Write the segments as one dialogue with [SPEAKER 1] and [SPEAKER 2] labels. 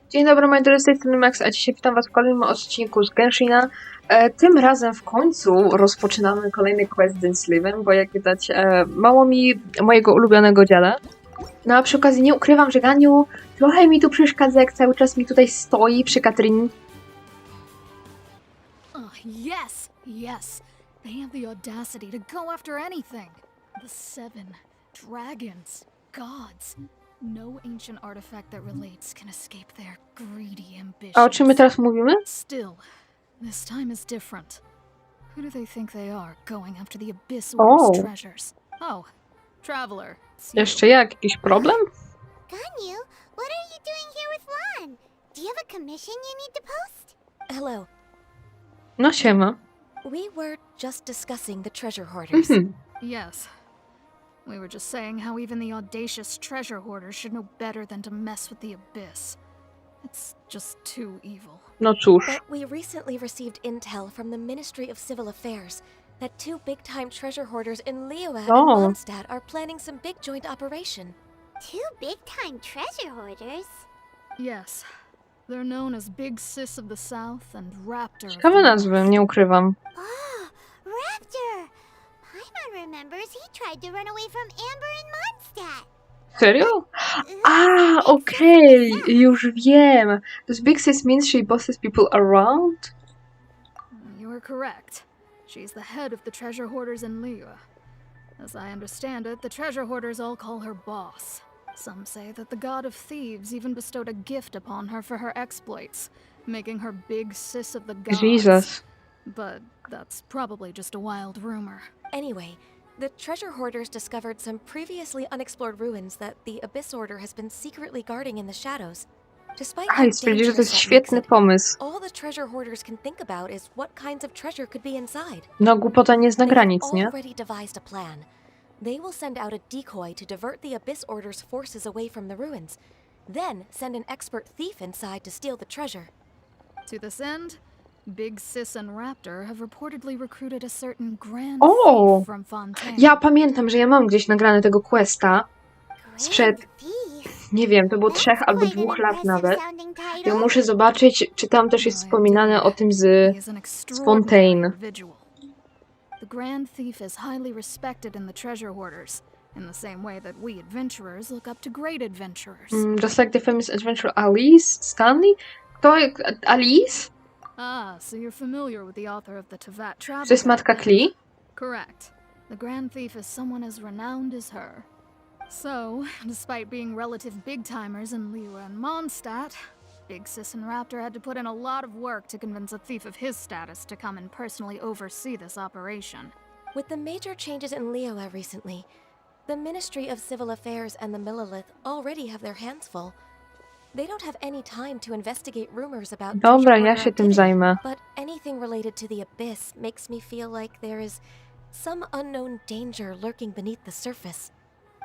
[SPEAKER 1] Dzień dobry, moi drodzy, z tej strony Max, a dzisiaj witam was w kolejnym odcinku z Genshina. Tym razem w końcu rozpoczynamy kolejny quest z Denslivem, bo jak widać, mało mi mojego ulubionego dziada. No a przy okazji nie ukrywam, że Ganiu trochę mi tu przeszkadza, jak cały czas mi tutaj stoi przy Katrin.
[SPEAKER 2] Yes, yes. They have the audacity to go after anything. The 7 dragons, gods. No ancient artifact that relates can escape their greedy ambitions.
[SPEAKER 1] A o czym my teraz mówimy?
[SPEAKER 2] Still, this time is different. Who do they think they are, going after the Abyss
[SPEAKER 1] Oh.
[SPEAKER 2] Order's treasures? Oh, traveler. it's you.
[SPEAKER 1] Jeszcze jak? Jakiś problem?
[SPEAKER 3] Ganyu, what are you doing here with Juan? Do you have a commission you need to post?
[SPEAKER 4] Hello.
[SPEAKER 1] No siema.
[SPEAKER 4] We were just discussing the treasure hoarders.
[SPEAKER 2] Yes. We were just saying how even the audacious treasure hoarders should know better than to mess with the Abyss. It's just too evil.
[SPEAKER 1] No cóż.
[SPEAKER 4] But we recently received intel from the Ministry of Civil Affairs that 2 big-time treasure hoarders in Liyue and
[SPEAKER 1] Oh.
[SPEAKER 4] Mondstadt are planning some big joint operation.
[SPEAKER 3] 2 big-time treasure hoarders?
[SPEAKER 2] Yes. They're known as Big Sis of the South and Raptor of
[SPEAKER 1] Ciekawe
[SPEAKER 2] the
[SPEAKER 1] nazwy,
[SPEAKER 2] North.
[SPEAKER 1] nie ukrywam.
[SPEAKER 3] Oh, Raptor! Paimon remembers he tried to run away from Amber in Mondstadt.
[SPEAKER 1] Serio? Ah, okej, już wiem. Does Big Sis mean she bosses people around?
[SPEAKER 2] You are correct. She's the head of the treasure hoarders in Liyue. As I understand it, the treasure hoarders all call her boss. Some say that the god of thieves even bestowed a gift upon her for her exploits, making her Big Sis of the gods.
[SPEAKER 1] Jesus.
[SPEAKER 2] But that's probably just a wild rumor.
[SPEAKER 4] Anyway, the treasure hoarders discovered some previously unexplored ruins that the Abyss Order has been secretly guarding in the shadows. Despite how
[SPEAKER 1] Aj, stwierdził, że to
[SPEAKER 4] dangerous
[SPEAKER 1] jest
[SPEAKER 4] that makes
[SPEAKER 1] świetny
[SPEAKER 4] it,
[SPEAKER 1] pomysł.
[SPEAKER 4] all the treasure hoarders can think about is what kinds of treasure could be inside.
[SPEAKER 1] No, głupota nie zna
[SPEAKER 4] They've
[SPEAKER 1] granic, nie?
[SPEAKER 4] already devised a plan. They will send out a decoy to divert the Abyss Order's forces away from the ruins, then send an expert thief inside to steal the treasure.
[SPEAKER 2] To this end, Big Sis and Raptor have reportedly recruited a certain grand
[SPEAKER 1] Oh.
[SPEAKER 2] thief from Fontaine.
[SPEAKER 1] Ja pamiętam, że ja mam gdzieś nagrane tego questa. Sprzed,
[SPEAKER 3] Grand Thief?
[SPEAKER 1] nie wiem, to było
[SPEAKER 3] That's
[SPEAKER 1] 3 albo
[SPEAKER 3] quite
[SPEAKER 1] 2
[SPEAKER 3] an
[SPEAKER 1] lat
[SPEAKER 3] impressive
[SPEAKER 1] nawet.
[SPEAKER 3] sounding
[SPEAKER 1] Ja
[SPEAKER 3] title.
[SPEAKER 1] muszę zobaczyć, czy tam też jest
[SPEAKER 2] Oh,
[SPEAKER 1] wspominane o tym z
[SPEAKER 2] He is an extraordinary
[SPEAKER 1] Fontaine.
[SPEAKER 2] individual. The Grand Thief is highly respected in the treasure hoarders, in the same way that we adventurers look up to great adventurers.
[SPEAKER 1] Just like the famous adventurer Alice Stanley? Kto? Alice?
[SPEAKER 2] Ah, so you're familiar with the author of the Tevat Travel
[SPEAKER 1] To jest
[SPEAKER 2] Guide
[SPEAKER 1] matka
[SPEAKER 2] then?
[SPEAKER 1] Klee?
[SPEAKER 2] Correct. The Grand Thief is someone as renowned as her. So, despite being relative big-timers in Liyue and Mondstadt, Big Sis and Raptor had to put in a lot of work to convince a thief of his status to come and personally oversee this operation.
[SPEAKER 4] With the major changes in Liyue recently, the Ministry of Civil Affairs and the Millelith already have their hands full. They don't have any time to investigate rumors about
[SPEAKER 1] Dobra,
[SPEAKER 4] treasure
[SPEAKER 1] ja
[SPEAKER 4] hoarder
[SPEAKER 1] się tym
[SPEAKER 4] activity,
[SPEAKER 1] zajmę.
[SPEAKER 4] but anything related to the Abyss makes me feel like there is some unknown danger lurking beneath the surface.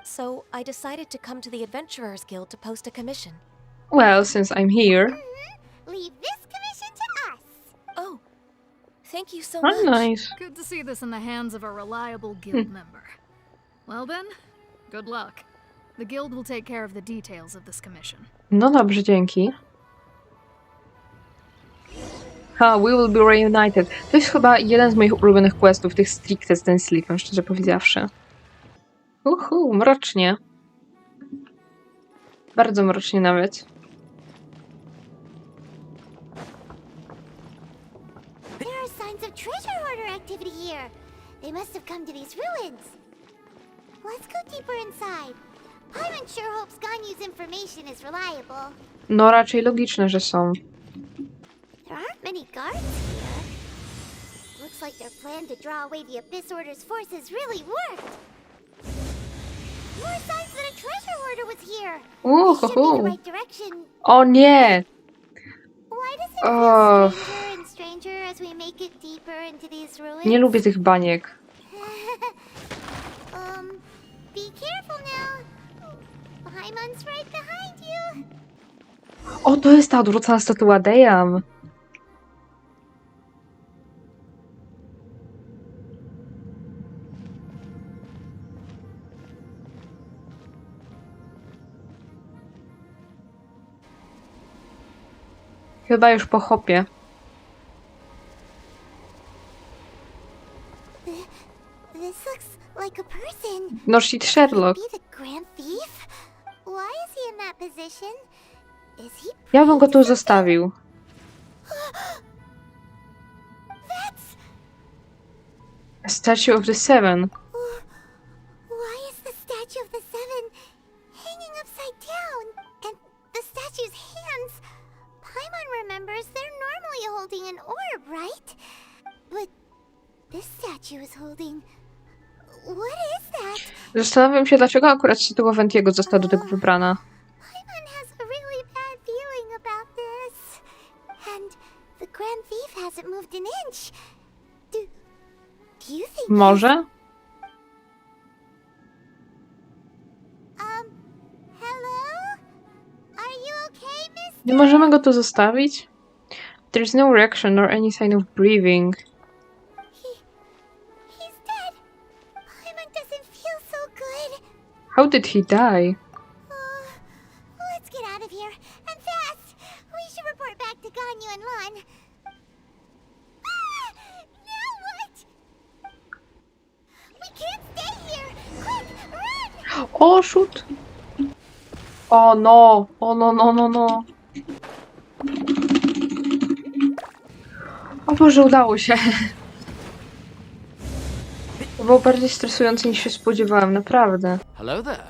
[SPEAKER 4] So I decided to come to the Adventurers Guild to post a commission.
[SPEAKER 1] Well, since I'm here.
[SPEAKER 3] Leave this commission to us.
[SPEAKER 4] Oh, thank you so
[SPEAKER 1] Oh,
[SPEAKER 4] much.
[SPEAKER 1] nice.
[SPEAKER 2] Good to see this in the hands of a reliable guild member. Well then, good luck. The guild will take care of the details of this commission.
[SPEAKER 1] No dobrze, dzięki. Ha, we will be reunited. To jest chyba jeden z moich ulubionych questów, tych stricte z Denslivem, szczerze powiedziawszy. Mrocznie. Bardzo mrocznie nawet.
[SPEAKER 3] There are signs of treasure hoarder activity here. They must have come to these ruins. Let's go deeper inside. Paimon sure hopes Ganyu's information is reliable.
[SPEAKER 1] No raczej logiczne, że są.
[SPEAKER 3] There aren't many guards here. Looks like their plan to draw away the Abyss Order's forces really worked. More signs that a treasure hoarder was here. This should be the right direction.
[SPEAKER 1] O nie!
[SPEAKER 3] Why does it feel stranger and stranger as we make it deeper into these ruins?
[SPEAKER 1] Nie lubię tych baniek.
[SPEAKER 3] Be careful now. Paimon's right behind you.
[SPEAKER 1] O, to jest ta odwrócona statua Dejam. Chyba już po hopie.
[SPEAKER 3] This looks like a person.
[SPEAKER 1] No shit, Sherlock.
[SPEAKER 3] Be the Grand Thief? Why is he in that position? Is he
[SPEAKER 1] Ja bym go tu zostawił.
[SPEAKER 3] That's
[SPEAKER 1] A Statue of the Seven.
[SPEAKER 3] why is the statue of the seven hanging upside down? And the statue's hands. Paimon remembers they're normally holding an orb, right? But this statue is holding. What is that?
[SPEAKER 1] Zastanawiam się, dlaczego akurat statua Ventiego została do tego wybrana.
[SPEAKER 3] Paimon has a really bad feeling about this. And the Grand Thief hasn't moved an inch. Do you think
[SPEAKER 1] Może?
[SPEAKER 3] hello? Are you okay, miss?
[SPEAKER 1] Nie możemy go tu zostawić? There's no reaction or any sign of breathing.
[SPEAKER 3] He's dead. Paimon doesn't feel so good.
[SPEAKER 1] How did he die?
[SPEAKER 3] Let's get out of here, and fast! We should report back to Ganyu and Lon. Now what? We can't stay here! Quick, run!
[SPEAKER 1] O, shoot! O no! O no, no, no, no. O Boże, udało się. To było bardziej stresujące niż się spodziewałam, naprawdę.
[SPEAKER 5] Hello there.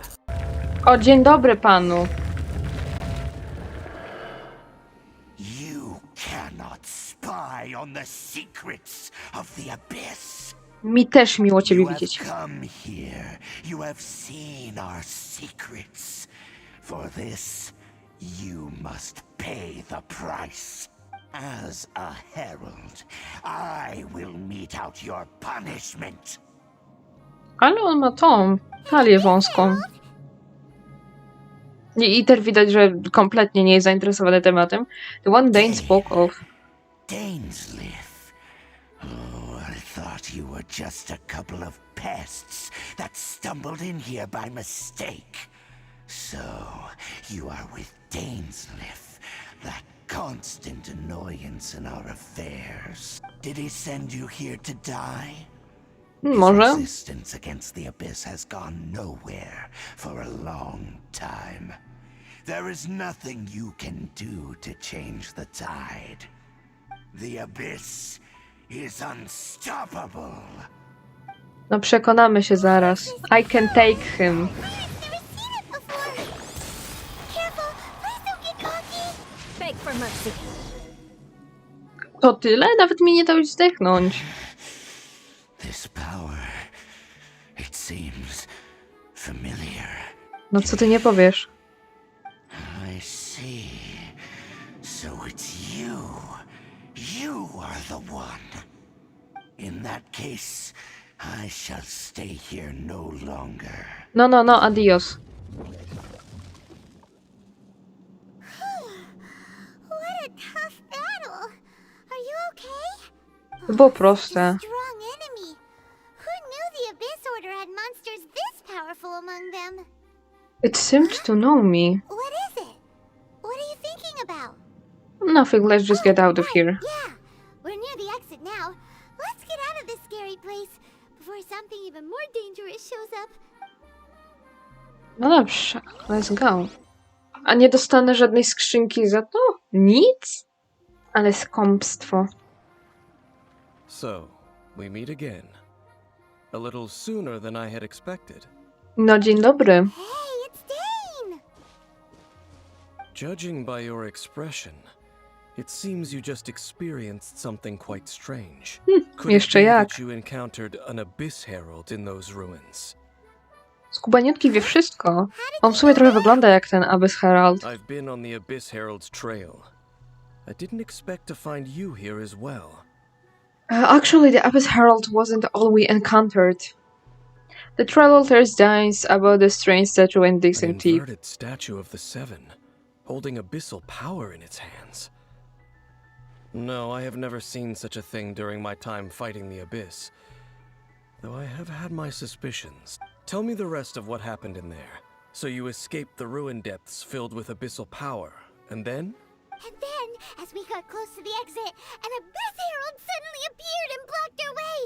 [SPEAKER 1] O, dzień dobry panu.
[SPEAKER 6] You cannot spy on the secrets of the abyss.
[SPEAKER 1] Mi też miło ciebie
[SPEAKER 6] You have
[SPEAKER 1] widzieć.
[SPEAKER 6] come here. You have seen our secrets. For this, you must pay the price. As a herald, I will mete out your punishment.
[SPEAKER 1] Ale on ma tą talię wąską. I też widać, że kompletnie nie jest zainteresowany tematem. The one Dane spoke of.
[SPEAKER 6] Dainsleif. Oh, I thought you were just a couple of pests that stumbled in here by mistake. So, you are with Dainsleif, that constant annoyance in our affairs. Did he send you here to die?
[SPEAKER 1] Może?
[SPEAKER 6] His resistance against the abyss has gone nowhere for a long time. There is nothing you can do to change the tide. The abyss is unstoppable.
[SPEAKER 1] No przekonamy się zaraz. I can take him.
[SPEAKER 3] I've never seen it before. Careful, please don't get cocky.
[SPEAKER 4] Beg for mercy.
[SPEAKER 1] To tyle? Nawet mi nie dałeś zdechnąć.
[SPEAKER 6] This power, it seems familiar.
[SPEAKER 1] No co ty nie powiesz?
[SPEAKER 6] I see. So it's you. You are the one. In that case, I shall stay here no longer.
[SPEAKER 1] No, no, no, adios.
[SPEAKER 3] What a tough battle. Are you okay?
[SPEAKER 1] To było
[SPEAKER 3] Such a
[SPEAKER 1] proste.
[SPEAKER 3] strong enemy. Who knew the Abyss Order had monsters this powerful among them?
[SPEAKER 1] It seemed to know me.
[SPEAKER 3] What is it? What are you thinking about?
[SPEAKER 1] Nothing, let's just get out of
[SPEAKER 3] Right,
[SPEAKER 1] here.
[SPEAKER 3] Yeah, we're near the exit now. Let's get out of this scary place before something even more dangerous shows up.
[SPEAKER 1] No dobrze, let's go. A nie dostanę żadnej skrzynki za to? Nic? Ale skąpstwo.
[SPEAKER 5] So, we meet again. A little sooner than I had expected.
[SPEAKER 1] No dzień dobry.
[SPEAKER 3] Hey, it's Dane!
[SPEAKER 5] Judging by your expression, it seems you just experienced something quite strange. Could it
[SPEAKER 1] jeszcze
[SPEAKER 5] be
[SPEAKER 1] jak.
[SPEAKER 5] that you encountered an Abyss Herald in those ruins?
[SPEAKER 1] Skubaniutki wie wszystko. On w sumie trochę wygląda jak ten Abyss Herald.
[SPEAKER 5] I've been on the Abyss Herald's trail. I didn't expect to find you here as well.
[SPEAKER 1] Actually, the Abyss Herald wasn't all we encountered. The trail tells Dines about the strange statue and digs
[SPEAKER 5] An
[SPEAKER 1] in teeth.
[SPEAKER 5] inverted statue of the Seven, holding abyssal power in its hands. No, I have never seen such a thing during my time fighting the Abyss. Though I have had my suspicions. Tell me the rest of what happened in there. So you escaped the ruin depths filled with abyssal power, and then?
[SPEAKER 3] And then, as we got close to the exit, an Abyss Herald suddenly appeared and blocked our way.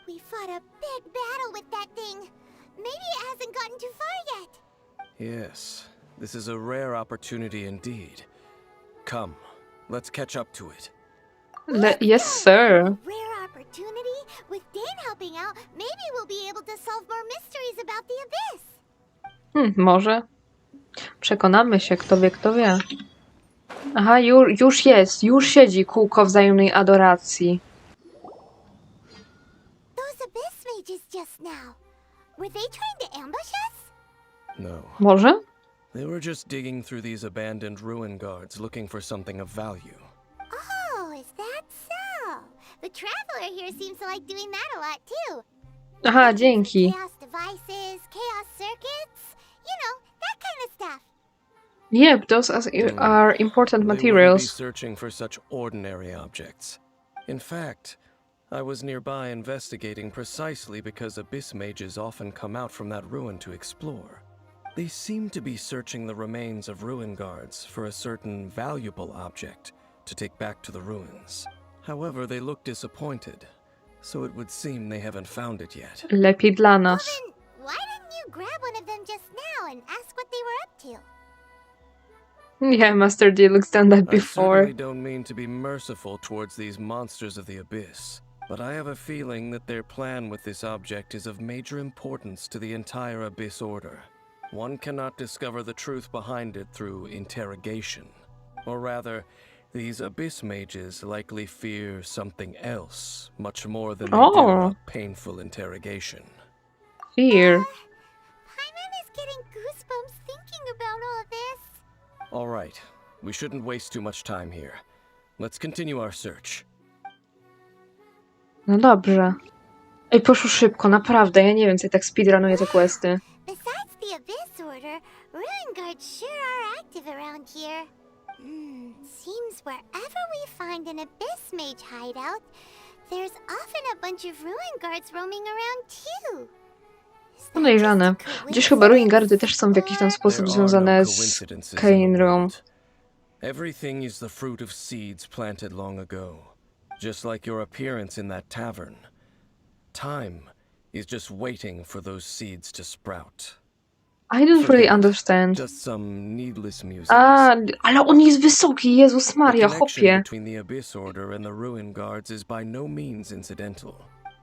[SPEAKER 3] We fought a big battle with that thing. Maybe it hasn't gotten too far yet.
[SPEAKER 5] Yes, this is a rare opportunity indeed. Come, let's catch up to it.
[SPEAKER 1] Yes, sir.
[SPEAKER 3] Rare opportunity? With Dan helping out, maybe we'll be able to solve more mysteries about the Abyss.
[SPEAKER 1] Może. Przekonamy się, kto wie, kto wie. Aha, już jest. Już siedzi kółko wzajemnej adoracji.
[SPEAKER 3] Those Abyss mages just now. Were they trying to ambush us?
[SPEAKER 5] No,
[SPEAKER 1] Może?
[SPEAKER 5] they were just digging through these abandoned ruin guards looking for something of value.
[SPEAKER 3] Oh, is that so? The Traveler here seems to like doing that a lot too.
[SPEAKER 1] Aha, dzięki.
[SPEAKER 3] Chaos devices, chaos circuits, you know, that kind of stuff.
[SPEAKER 1] Yep, those are important
[SPEAKER 5] They wouldn't be
[SPEAKER 1] materials.
[SPEAKER 5] searching for such ordinary objects. In fact, I was nearby investigating precisely because abyss mages often come out from that ruin to explore. They seem to be searching the remains of ruin guards for a certain valuable object to take back to the ruins. However, they look disappointed, so it would seem they haven't found it yet.
[SPEAKER 1] Lepiej dla
[SPEAKER 3] Well
[SPEAKER 1] nas.
[SPEAKER 3] then, why didn't you grab one of them just now and ask what they were up to?
[SPEAKER 1] Yeah, Master D looks done that
[SPEAKER 5] I
[SPEAKER 1] before.
[SPEAKER 5] certainly don't mean to be merciful towards these monsters of the abyss, but I have a feeling that their plan with this object is of major importance to the entire Abyss Order. One cannot discover the truth behind it through interrogation. Or rather, these Abyss mages likely fear something else, much more than they do
[SPEAKER 1] Oh.
[SPEAKER 5] a painful interrogation.
[SPEAKER 1] Fear.
[SPEAKER 3] Paimon is getting goosebumps thinking about all this.
[SPEAKER 5] All right, we shouldn't waste too much time here. Let's continue our search.
[SPEAKER 1] No dobrze. Ej, poszło szybko, naprawdę. Ja nie wiem, co ja tak speedrunuję te questy.
[SPEAKER 3] Besides the Abyss Order, Ruin Guards sure are active around here. Seems wherever we find an Abyss Mage hideout, there's often a bunch of Ruin Guards roaming around too. Is that
[SPEAKER 1] Podejrzane.
[SPEAKER 3] just a
[SPEAKER 1] Gdzieś chyba Ruin Guardy
[SPEAKER 3] coincidence,
[SPEAKER 1] też są w jakiś tam
[SPEAKER 3] or-
[SPEAKER 1] sposób
[SPEAKER 5] There are
[SPEAKER 1] związane
[SPEAKER 5] no
[SPEAKER 1] z
[SPEAKER 5] coincidences in the
[SPEAKER 1] Kainrą.
[SPEAKER 5] world. Everything is the fruit of seeds planted long ago, just like your appearance in that tavern. Time is just waiting for those seeds to sprout.
[SPEAKER 1] I don't really
[SPEAKER 5] Forgive,
[SPEAKER 1] understand.
[SPEAKER 5] Just some needless musings.
[SPEAKER 1] Ale on jest wysoki, Jezus
[SPEAKER 5] The
[SPEAKER 1] Maria,
[SPEAKER 5] connection
[SPEAKER 1] chopie.
[SPEAKER 5] between the Abyss Order and the Ruin Guards is by no means incidental.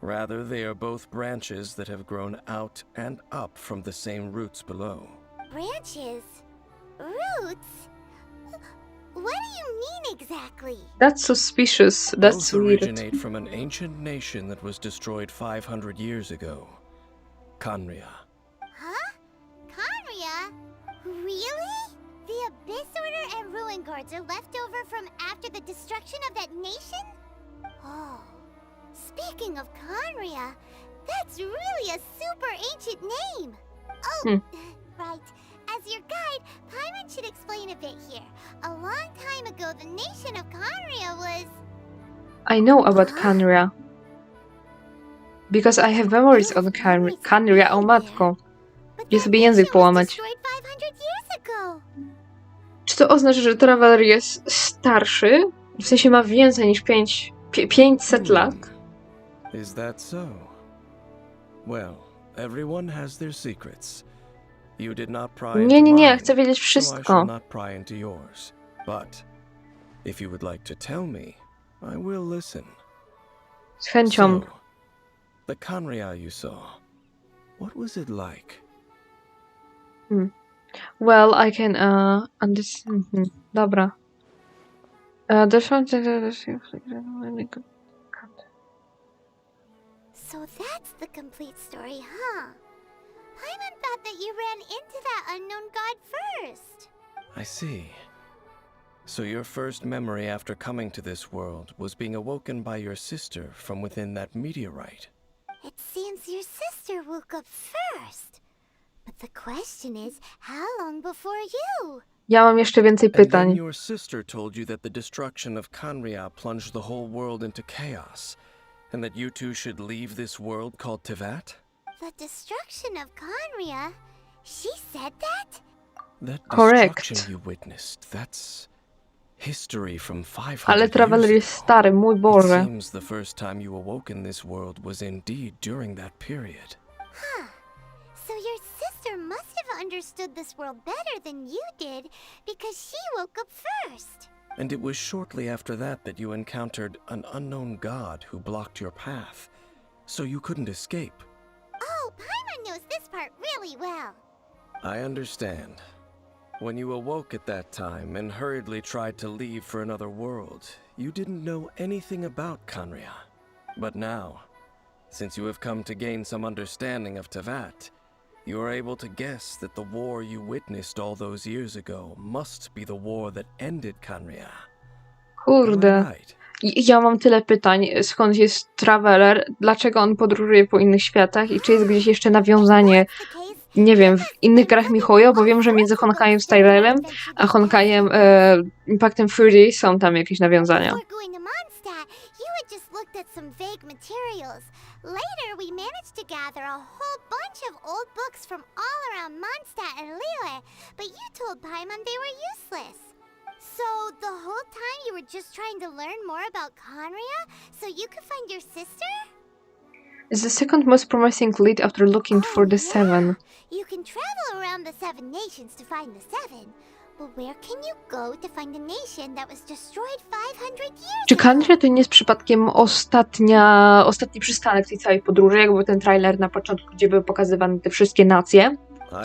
[SPEAKER 5] Rather, they are both branches that have grown out and up from the same roots below.
[SPEAKER 3] Branches? Roots? What do you mean exactly?
[SPEAKER 1] That's suspicious. That's
[SPEAKER 5] Both
[SPEAKER 1] weird.
[SPEAKER 5] originate from an ancient nation that was destroyed 500 years ago. Khaenri'ah.
[SPEAKER 3] Huh? Khaenri'ah? Really? The Abyss Order and Ruin Guards are left over from after the destruction of that nation? Oh. Speaking of Khaenri'ah, that's really a super ancient name. Oh, right. As your guide, Paimon should explain a bit here. A long time ago, the nation of Khaenri'ah was...
[SPEAKER 1] I know about Khaenri'ah. Because I have memories on Khaenri'ah, o matko.
[SPEAKER 3] But
[SPEAKER 1] Gdzie
[SPEAKER 3] that
[SPEAKER 1] sobie język
[SPEAKER 3] nation was
[SPEAKER 1] połamać.
[SPEAKER 3] destroyed 500 years ago.
[SPEAKER 1] Czy to oznacza, że Traveler jest starszy? W sensie ma więcej niż 500 lat?
[SPEAKER 5] Is that so? Well, everyone has their secrets. You did not pry into
[SPEAKER 1] Nie,
[SPEAKER 5] mine,
[SPEAKER 1] chcę wiedzieć
[SPEAKER 5] so I shall
[SPEAKER 1] wszystko.
[SPEAKER 5] not pry into yours. But if you would like to tell me, I will listen.
[SPEAKER 1] Z chęcią.
[SPEAKER 5] So, the Khaenri'ah you saw, what was it like?
[SPEAKER 1] Well, I can understand. Dobra.
[SPEAKER 3] So that's the complete story, huh? Paimon thought that you ran into that unknown god first.
[SPEAKER 5] I see. So your first memory after coming to this world was being awoken by your sister from within that meteorite.
[SPEAKER 3] It seems your sister woke up first. But the question is, how long before you?
[SPEAKER 1] Ja mam jeszcze więcej
[SPEAKER 5] And then
[SPEAKER 1] pytań.
[SPEAKER 5] your sister told you that the destruction of Khaenri'ah plunged the whole world into chaos, and that you two should leave this world called Tevat?
[SPEAKER 3] The destruction of Khaenri'ah? She said that?
[SPEAKER 5] That
[SPEAKER 1] Correct.
[SPEAKER 5] destruction you witnessed, that's History from 500
[SPEAKER 1] Ale Traveler
[SPEAKER 5] years
[SPEAKER 1] jest
[SPEAKER 5] ago.
[SPEAKER 1] stary, mój
[SPEAKER 5] It
[SPEAKER 1] Boże.
[SPEAKER 5] seems the first time you awoke in this world was indeed during that period.
[SPEAKER 3] Huh. So your sister must have understood this world better than you did because she woke up first.
[SPEAKER 5] And it was shortly after that you encountered an unknown god who blocked your path, so you couldn't escape.
[SPEAKER 3] Oh, Paimon knows this part really well.
[SPEAKER 5] I understand. When you awoke at that time and hurriedly tried to leave for another world, you didn't know anything about Khaenri'ah. But now, since you have come to gain some understanding of Teyvat, you are able to guess that the war you witnessed all those years ago must be the war that ended Khaenri'ah. Am I
[SPEAKER 1] Kurde.
[SPEAKER 5] right?
[SPEAKER 1] Ja mam tyle pytań. Skąd jest Traveler? Dlaczego on podróżuje po innych światach? I czy jest gdzieś jeszcze nawiązanie,
[SPEAKER 3] If that's the case,
[SPEAKER 1] nie wiem, w innych grach Mihoyo? Bo wiem, że między Honkajem Stylelem a Honkajem Impactem Fury są tam jakieś nawiązania.
[SPEAKER 3] before going to Mondstadt, you had just looked at some vague materials. Later, we managed to gather a whole bunch of old books from all around Mondstadt and Liyue, but you told Paimon they were useless. So the whole time you were just trying to learn more about Khaenri'ah so you could find your sister?
[SPEAKER 1] It's the second most promising lead after looking for the
[SPEAKER 3] yeah.
[SPEAKER 1] Seven.
[SPEAKER 3] You can travel around the Seven Nations to find the Seven, but where can you go to find a nation that was destroyed 500 years
[SPEAKER 1] Czy
[SPEAKER 3] ago?
[SPEAKER 1] Khaenri'ah to nie jest przypadkiem ostatni przystanek tej całej podróży? Jakby ten trailer na początku, gdzie były pokazywane te wszystkie nacje.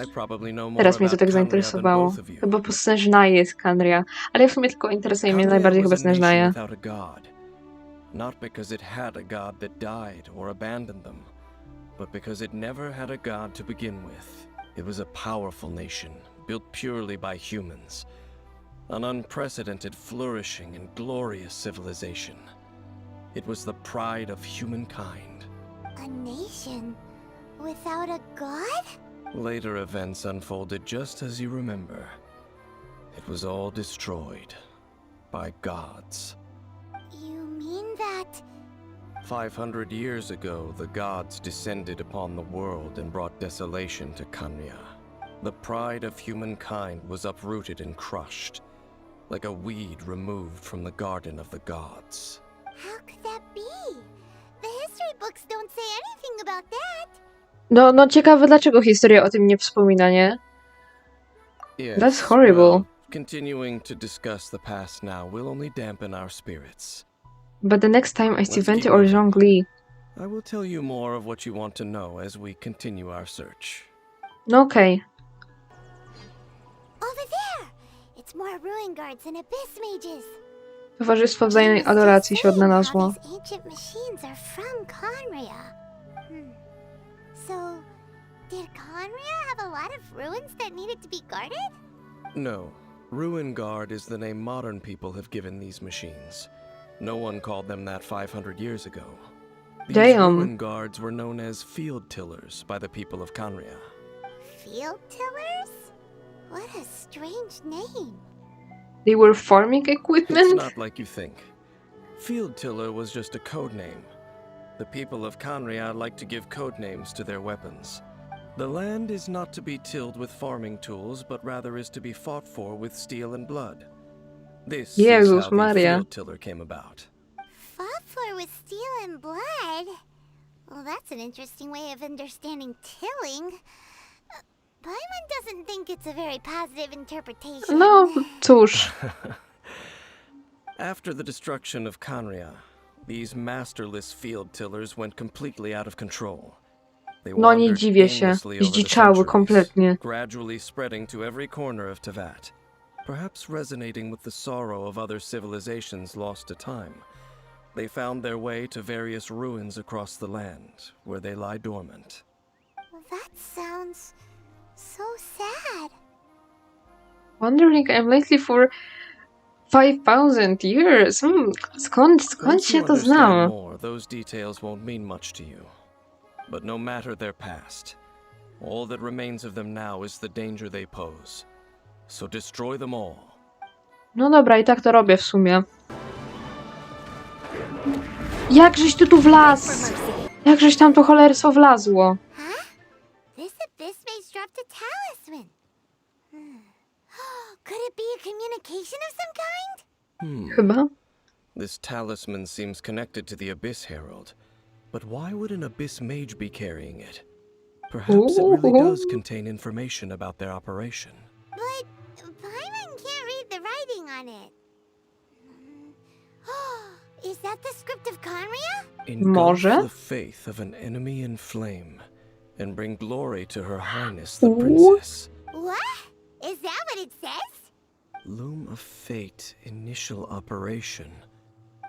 [SPEAKER 5] I probably know more
[SPEAKER 1] Teraz mnie to
[SPEAKER 5] about
[SPEAKER 1] tak
[SPEAKER 5] Khaenri'ah than
[SPEAKER 1] zainteresowało.
[SPEAKER 5] both of you.
[SPEAKER 1] Chyba po Snezhnaje jest Khaenri'ah. Ale w sumie tylko interesuje mnie najbardziej chyba
[SPEAKER 5] was a nation
[SPEAKER 1] Snezhnaje.
[SPEAKER 5] without a god. Not because it had a god that died or abandoned them, but because it never had a god to begin with. It was a powerful nation, built purely by humans. An unprecedented, flourishing, and glorious civilization. It was the pride of humankind.
[SPEAKER 3] A nation without a god?
[SPEAKER 5] Later events unfolded just as you remember. It was all destroyed by gods.
[SPEAKER 3] You mean that
[SPEAKER 5] 500 years ago, the gods descended upon the world and brought desolation to Khaenri'ah. The pride of humankind was uprooted and crushed, like a weed removed from the garden of the gods.
[SPEAKER 3] how could that be? The history books don't say anything about that.
[SPEAKER 1] No ciekawe, dlaczego historia o tym nie wspomina, nie?
[SPEAKER 5] Yes,
[SPEAKER 1] That's horrible.
[SPEAKER 5] well, continuing to discuss the past now will only dampen our spirits.
[SPEAKER 1] But the next time I see
[SPEAKER 5] Let's
[SPEAKER 1] Venti
[SPEAKER 5] keep
[SPEAKER 1] or
[SPEAKER 5] moving.
[SPEAKER 1] Zhongli.
[SPEAKER 5] I will tell you more of what you want to know as we continue our search.
[SPEAKER 1] No okej.
[SPEAKER 3] Over there! It's more ruin guards and abyss mages.
[SPEAKER 1] Towarzystwo wzajemnej adoracji się odnalazło.
[SPEAKER 3] These ancient machines are from Khaenri'ah. So, did Khaenri'ah have a lot of ruins that needed to be guarded?
[SPEAKER 5] No. Ruin Guard is the name modern people have given these machines. No one called them that 500 years ago. These
[SPEAKER 1] Damn.
[SPEAKER 5] Ruin Guards were known as field tillers by the people of Khaenri'ah.
[SPEAKER 3] Field tillers? What a strange name.
[SPEAKER 1] They were farming
[SPEAKER 5] It's
[SPEAKER 1] equipment?
[SPEAKER 5] not like you think. Field tiller was just a code name. The people of Khaenri'ah like to give code names to their weapons. The land is not to be tilled with farming tools, but rather is to be fought for with steel and blood. This is
[SPEAKER 1] Jezus
[SPEAKER 5] how the
[SPEAKER 1] Maria.
[SPEAKER 5] field tiller came about.
[SPEAKER 3] Fought for with steel and blood? Well, that's an interesting way of understanding tilling. Paimon doesn't think it's a very positive interpretation.
[SPEAKER 1] No, cóż.
[SPEAKER 5] After the destruction of Khaenri'ah, these masterless field tillers went completely out of control. They
[SPEAKER 1] No nie
[SPEAKER 5] wandered
[SPEAKER 1] dziwię się.
[SPEAKER 5] aimlessly over the
[SPEAKER 1] Zdziczały
[SPEAKER 5] centuries,
[SPEAKER 1] kompletnie.
[SPEAKER 5] gradually spreading to every corner of Teyvat, perhaps resonating with the sorrow of other civilizations lost to time. They found their way to various ruins across the land, where they lie dormant.
[SPEAKER 3] That sounds so sad.
[SPEAKER 1] Wondering I'm lately for 5,000 years. Skąd
[SPEAKER 5] Once
[SPEAKER 1] się
[SPEAKER 5] you
[SPEAKER 1] to
[SPEAKER 5] understand
[SPEAKER 1] znam?
[SPEAKER 5] more, those details won't mean much to you. But no matter their past, all that remains of them now is the danger they pose. So destroy them all.
[SPEAKER 1] No dobra, i tak to robię w sumie. Jakżeś ty tu wlazł? Jakżeś tam to cholerstwo wlazło?
[SPEAKER 3] Huh? This abyss mage dropped a talisman. Could it be a communication of some kind?
[SPEAKER 1] Chyba.
[SPEAKER 5] This talisman seems connected to the Abyss Herald, but why would an Abyss Mage be carrying it? Perhaps it really does contain information about their operation.
[SPEAKER 3] But Paimon can't read the writing on it. Is that the script of Conria?
[SPEAKER 5] Engulf
[SPEAKER 1] Może?
[SPEAKER 5] the faith of an enemy in flame, and bring glory to Her Highness the Princess.
[SPEAKER 3] What? Is that what it says?
[SPEAKER 5] Loom of Fate initial operation.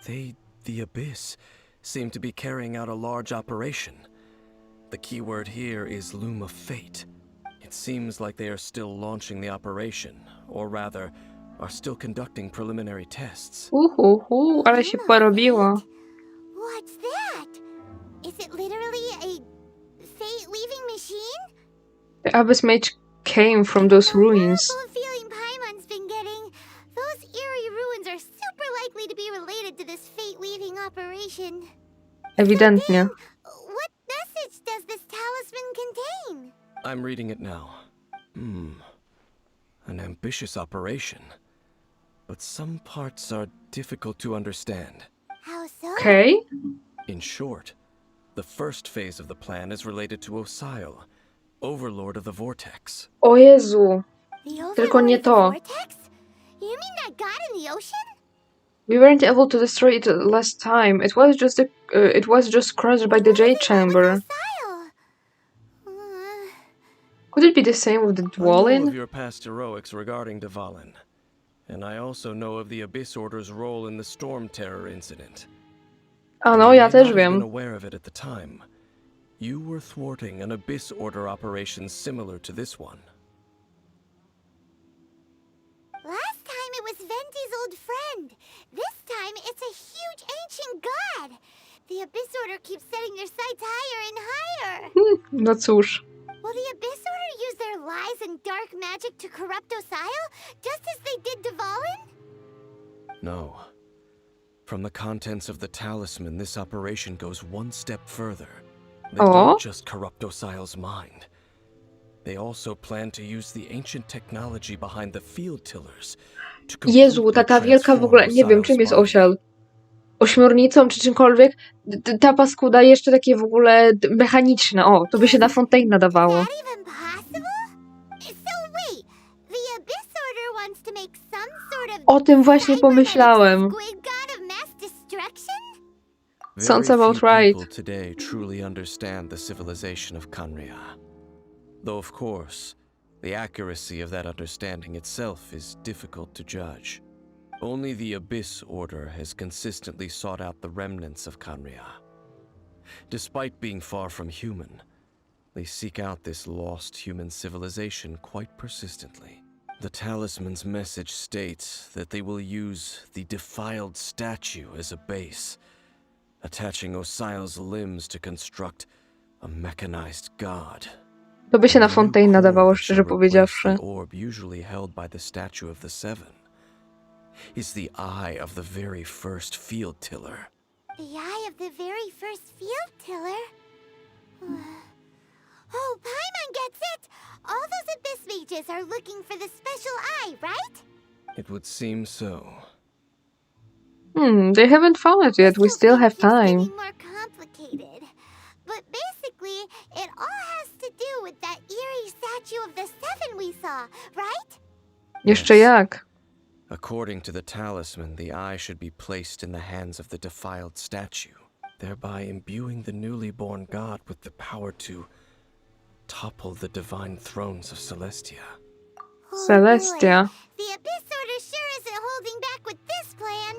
[SPEAKER 5] They, the Abyss, seem to be carrying out a large operation. The keyword here is Loom of Fate. It seems like they are still launching the operation, or rather, are still conducting preliminary tests.
[SPEAKER 1] Ale się porobiło.
[SPEAKER 3] What's that? Is it literally a fate-weaving machine?
[SPEAKER 1] The Abyss Mage came from those ruins.
[SPEAKER 3] Horrible feeling Paimon's been getting. Those eerie ruins are super likely to be related to this fate-weaving operation.
[SPEAKER 1] Ewidentnie.
[SPEAKER 3] What message does this talisman contain?
[SPEAKER 5] I'm reading it now. An ambitious operation. But some parts are difficult to understand.
[SPEAKER 3] How so?
[SPEAKER 1] Okej.
[SPEAKER 5] In short, the first phase of the plan is related to Osile, Overlord of the Vortex.
[SPEAKER 1] O Jezu.
[SPEAKER 3] The
[SPEAKER 1] Tylko nie
[SPEAKER 3] overlord of the
[SPEAKER 1] to.
[SPEAKER 3] vortex? You mean that god in the ocean?
[SPEAKER 1] We weren't able to destroy it last time. It was just crushed by the Jade Chamber.
[SPEAKER 3] Style.
[SPEAKER 1] Could it be the same with the
[SPEAKER 5] I know of
[SPEAKER 1] Dwalin?
[SPEAKER 5] your past heroics regarding Dvalin, and I also know of the Abyss Order's role in the Storm Terror incident.
[SPEAKER 1] A no,
[SPEAKER 5] You
[SPEAKER 1] ja
[SPEAKER 5] may
[SPEAKER 1] też
[SPEAKER 5] not have been
[SPEAKER 1] wiem.
[SPEAKER 5] aware of it at the time. You were thwarting an Abyss Order operation similar to this one.
[SPEAKER 3] Last time it was Venti's old friend. This time it's a huge ancient god. The Abyss Order keeps setting their sights higher and higher.
[SPEAKER 1] No cóż.
[SPEAKER 3] Will the Abyss Order use their lies and dark magic to corrupt Osile, just as they did Dvalin?
[SPEAKER 5] No. From the contents of the talisman, this operation goes one step further. They
[SPEAKER 1] Oh?
[SPEAKER 5] don't just corrupt Osile's mind. They also plan to use the ancient technology behind the field tillers to
[SPEAKER 1] Jezu,
[SPEAKER 5] completely
[SPEAKER 1] ta wielka w ogóle, nie wiem
[SPEAKER 5] transform
[SPEAKER 1] czym jest
[SPEAKER 5] Osile's body.
[SPEAKER 1] osial. Ośmiornicą czy czymkolwiek. Ta paskuda jeszcze takie w ogóle mechaniczne. O, to by się na Fontaine nadawało.
[SPEAKER 3] Is that even possible? So wait, the Abyss Order wants to make some sort of
[SPEAKER 1] O tym właśnie pomyślałem.
[SPEAKER 3] squid god of mass destruction?
[SPEAKER 1] Sounds
[SPEAKER 5] Very
[SPEAKER 1] about
[SPEAKER 5] few
[SPEAKER 1] right.
[SPEAKER 5] people today truly understand the civilization of Conria. Though of course, the accuracy of that understanding itself is difficult to judge. Only the Abyss Order has consistently sought out the remnants of Conria. Despite being far from human, they seek out this lost human civilization quite persistently. The talisman's message states that they will use the defiled statue as a base, attaching Osile's limbs to construct a mechanized god.
[SPEAKER 1] To by się na
[SPEAKER 5] The new
[SPEAKER 1] Fontaine
[SPEAKER 5] core
[SPEAKER 1] nadawało,
[SPEAKER 5] that shall
[SPEAKER 1] szczerze
[SPEAKER 5] replace
[SPEAKER 1] powiedziawszy.
[SPEAKER 5] the orb usually held by the statue of the Seven is the eye of the very first field tiller.
[SPEAKER 3] The eye of the very first field tiller? Oh, Paimon gets it! All those Abyss mages are looking for the special eye, right?
[SPEAKER 5] It would seem so.
[SPEAKER 1] They haven't found it yet. We still have time.
[SPEAKER 3] It's getting more complicated. But basically, it all has to do with that eerie statue of the Seven we saw, right?
[SPEAKER 1] Jeszcze
[SPEAKER 5] Yes.
[SPEAKER 1] jak?
[SPEAKER 5] According to the talisman, the eye should be placed in the hands of the defiled statue, thereby imbuing the newly born god with the power to topple the divine thrones of Celestia.
[SPEAKER 1] Celestia.
[SPEAKER 3] Boy. The Abyss Order sure isn't holding back with this plan.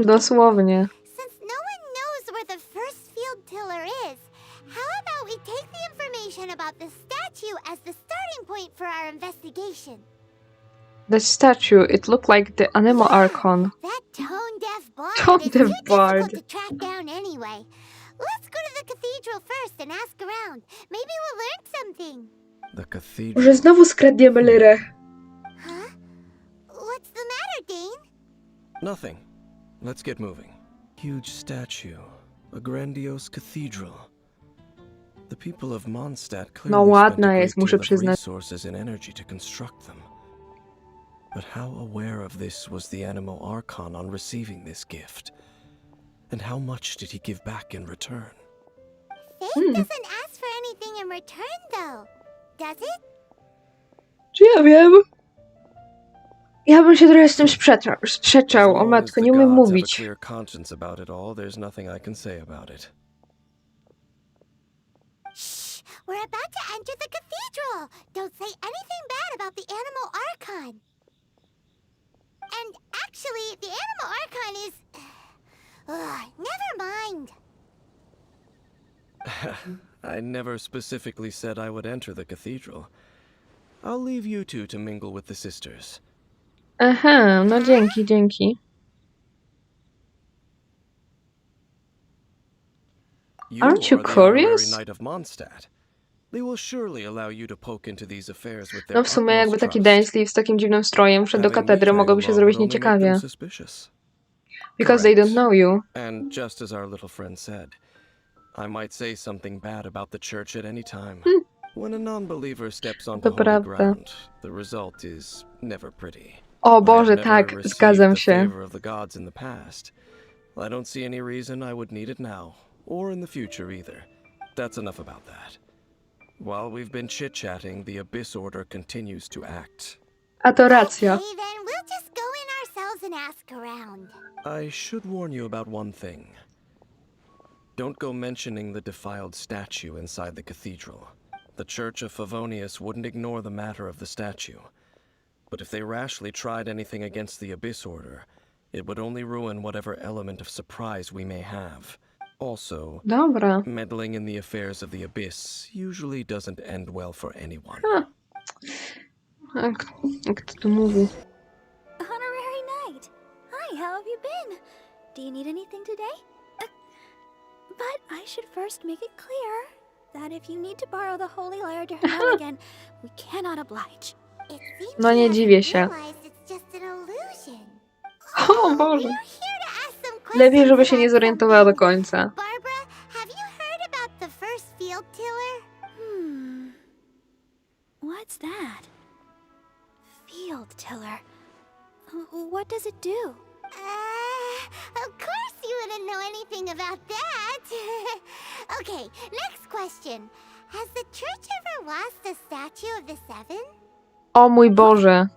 [SPEAKER 1] Dosłownie.
[SPEAKER 3] Since no one knows where the first field tiller is, how about we take the information about the statue as the starting point for our investigation?
[SPEAKER 1] The statue, it looked like the Animal Archon.
[SPEAKER 3] That tone-deaf bard is
[SPEAKER 1] Tone-deaf
[SPEAKER 3] too
[SPEAKER 1] bard.
[SPEAKER 3] difficult to track down anyway. Let's go to the cathedral first and ask around. Maybe we'll learn something.
[SPEAKER 5] The cathedral.
[SPEAKER 1] Może znowu skradniemy Lyrę.
[SPEAKER 3] Huh? What's the matter, Dane?
[SPEAKER 5] Nothing. Let's get moving. Huge statue. A grandiose cathedral. The people of Mondstadt clearly
[SPEAKER 1] No
[SPEAKER 5] spent a
[SPEAKER 1] ładna
[SPEAKER 5] great
[SPEAKER 1] jest, muszę
[SPEAKER 5] deal of
[SPEAKER 1] przyznać.
[SPEAKER 5] resources and energy to construct them. But how aware of this was the Animo Archon on receiving this gift? And how much did he give back in return?
[SPEAKER 3] Faith doesn't ask for anything in return, though. Does it?
[SPEAKER 1] Czy ja wiem? Ja bym się trochę z tym sprzeczał. O
[SPEAKER 5] As long as
[SPEAKER 1] matko,
[SPEAKER 5] the
[SPEAKER 1] nie umiem
[SPEAKER 5] gods have a
[SPEAKER 1] mówić.
[SPEAKER 5] clear conscience about it all, there's nothing I can say about it.
[SPEAKER 3] Shh! We're about to enter the cathedral! Don't say anything bad about the Animal Archon! And actually, the Animal Archon is... never mind!
[SPEAKER 5] I never specifically said I would enter the cathedral. I'll leave you two to mingle with the sisters.
[SPEAKER 1] Aha, no dzięki, dzięki.
[SPEAKER 5] You
[SPEAKER 1] Aren't you
[SPEAKER 5] are the honorary
[SPEAKER 1] curious?
[SPEAKER 5] knight of Mondstadt. They will surely allow you to poke into these affairs with their
[SPEAKER 1] No w sumie jakby
[SPEAKER 5] utmost
[SPEAKER 1] taki
[SPEAKER 5] trust.
[SPEAKER 1] Dainsleif z takim dziwnym strojem wszedł do
[SPEAKER 5] Having
[SPEAKER 1] katedry,
[SPEAKER 5] me
[SPEAKER 1] mogłoby
[SPEAKER 5] tag
[SPEAKER 1] się
[SPEAKER 5] along
[SPEAKER 1] zrobić
[SPEAKER 5] would only make
[SPEAKER 1] nieciekawie.
[SPEAKER 5] them suspicious.
[SPEAKER 1] Because they don't know you.
[SPEAKER 5] And just as our little friend said, I might say something bad about the church at any time. When a non-believer steps onto
[SPEAKER 1] To
[SPEAKER 5] holy
[SPEAKER 1] prawda.
[SPEAKER 5] ground, the result is never pretty.
[SPEAKER 1] O
[SPEAKER 5] I
[SPEAKER 1] Boże,
[SPEAKER 5] have
[SPEAKER 1] tak,
[SPEAKER 5] never received
[SPEAKER 1] zgadzam
[SPEAKER 5] the
[SPEAKER 1] się.
[SPEAKER 5] favor of the gods in the past. I don't see any reason I would need it now, or in the future either. That's enough about that. While we've been chit-chatting, the Abyss Order continues to act.
[SPEAKER 1] A to racja.
[SPEAKER 3] Okay, then we'll just go in ourselves and ask around.
[SPEAKER 5] I should warn you about one thing. Don't go mentioning the defiled statue inside the cathedral. The Church of Favonius wouldn't ignore the matter of the statue. But if they rashly tried anything against the Abyss Order, it would only ruin whatever element of surprise we may have. Also,
[SPEAKER 1] Dobra.
[SPEAKER 5] meddling in the affairs of the Abyss usually doesn't end well for anyone.
[SPEAKER 1] Jak to tu mówi?
[SPEAKER 7] Honorary Knight! Hi, how have you been? Do you need anything today? But I should first make it clear that if you need to borrow the Holy Lyre to Hermel again, we cannot oblige.
[SPEAKER 3] It seems
[SPEAKER 1] No nie
[SPEAKER 3] you
[SPEAKER 1] dziwię
[SPEAKER 3] haven't
[SPEAKER 1] się.
[SPEAKER 3] realized it's just an illusion.
[SPEAKER 1] O Boże.
[SPEAKER 3] We're here to ask some
[SPEAKER 1] Lepiej, żeby
[SPEAKER 3] questions
[SPEAKER 1] się nie
[SPEAKER 3] about
[SPEAKER 1] zorientowała do
[SPEAKER 3] something.
[SPEAKER 1] końca.
[SPEAKER 3] Barbara, have you heard about the first field tiller?
[SPEAKER 7] What's that? Field tiller. What does it do?
[SPEAKER 3] Of course you wouldn't know anything about that. Okay, next question. Has the church ever lost a statue of the Seven?
[SPEAKER 1] O mój Boże.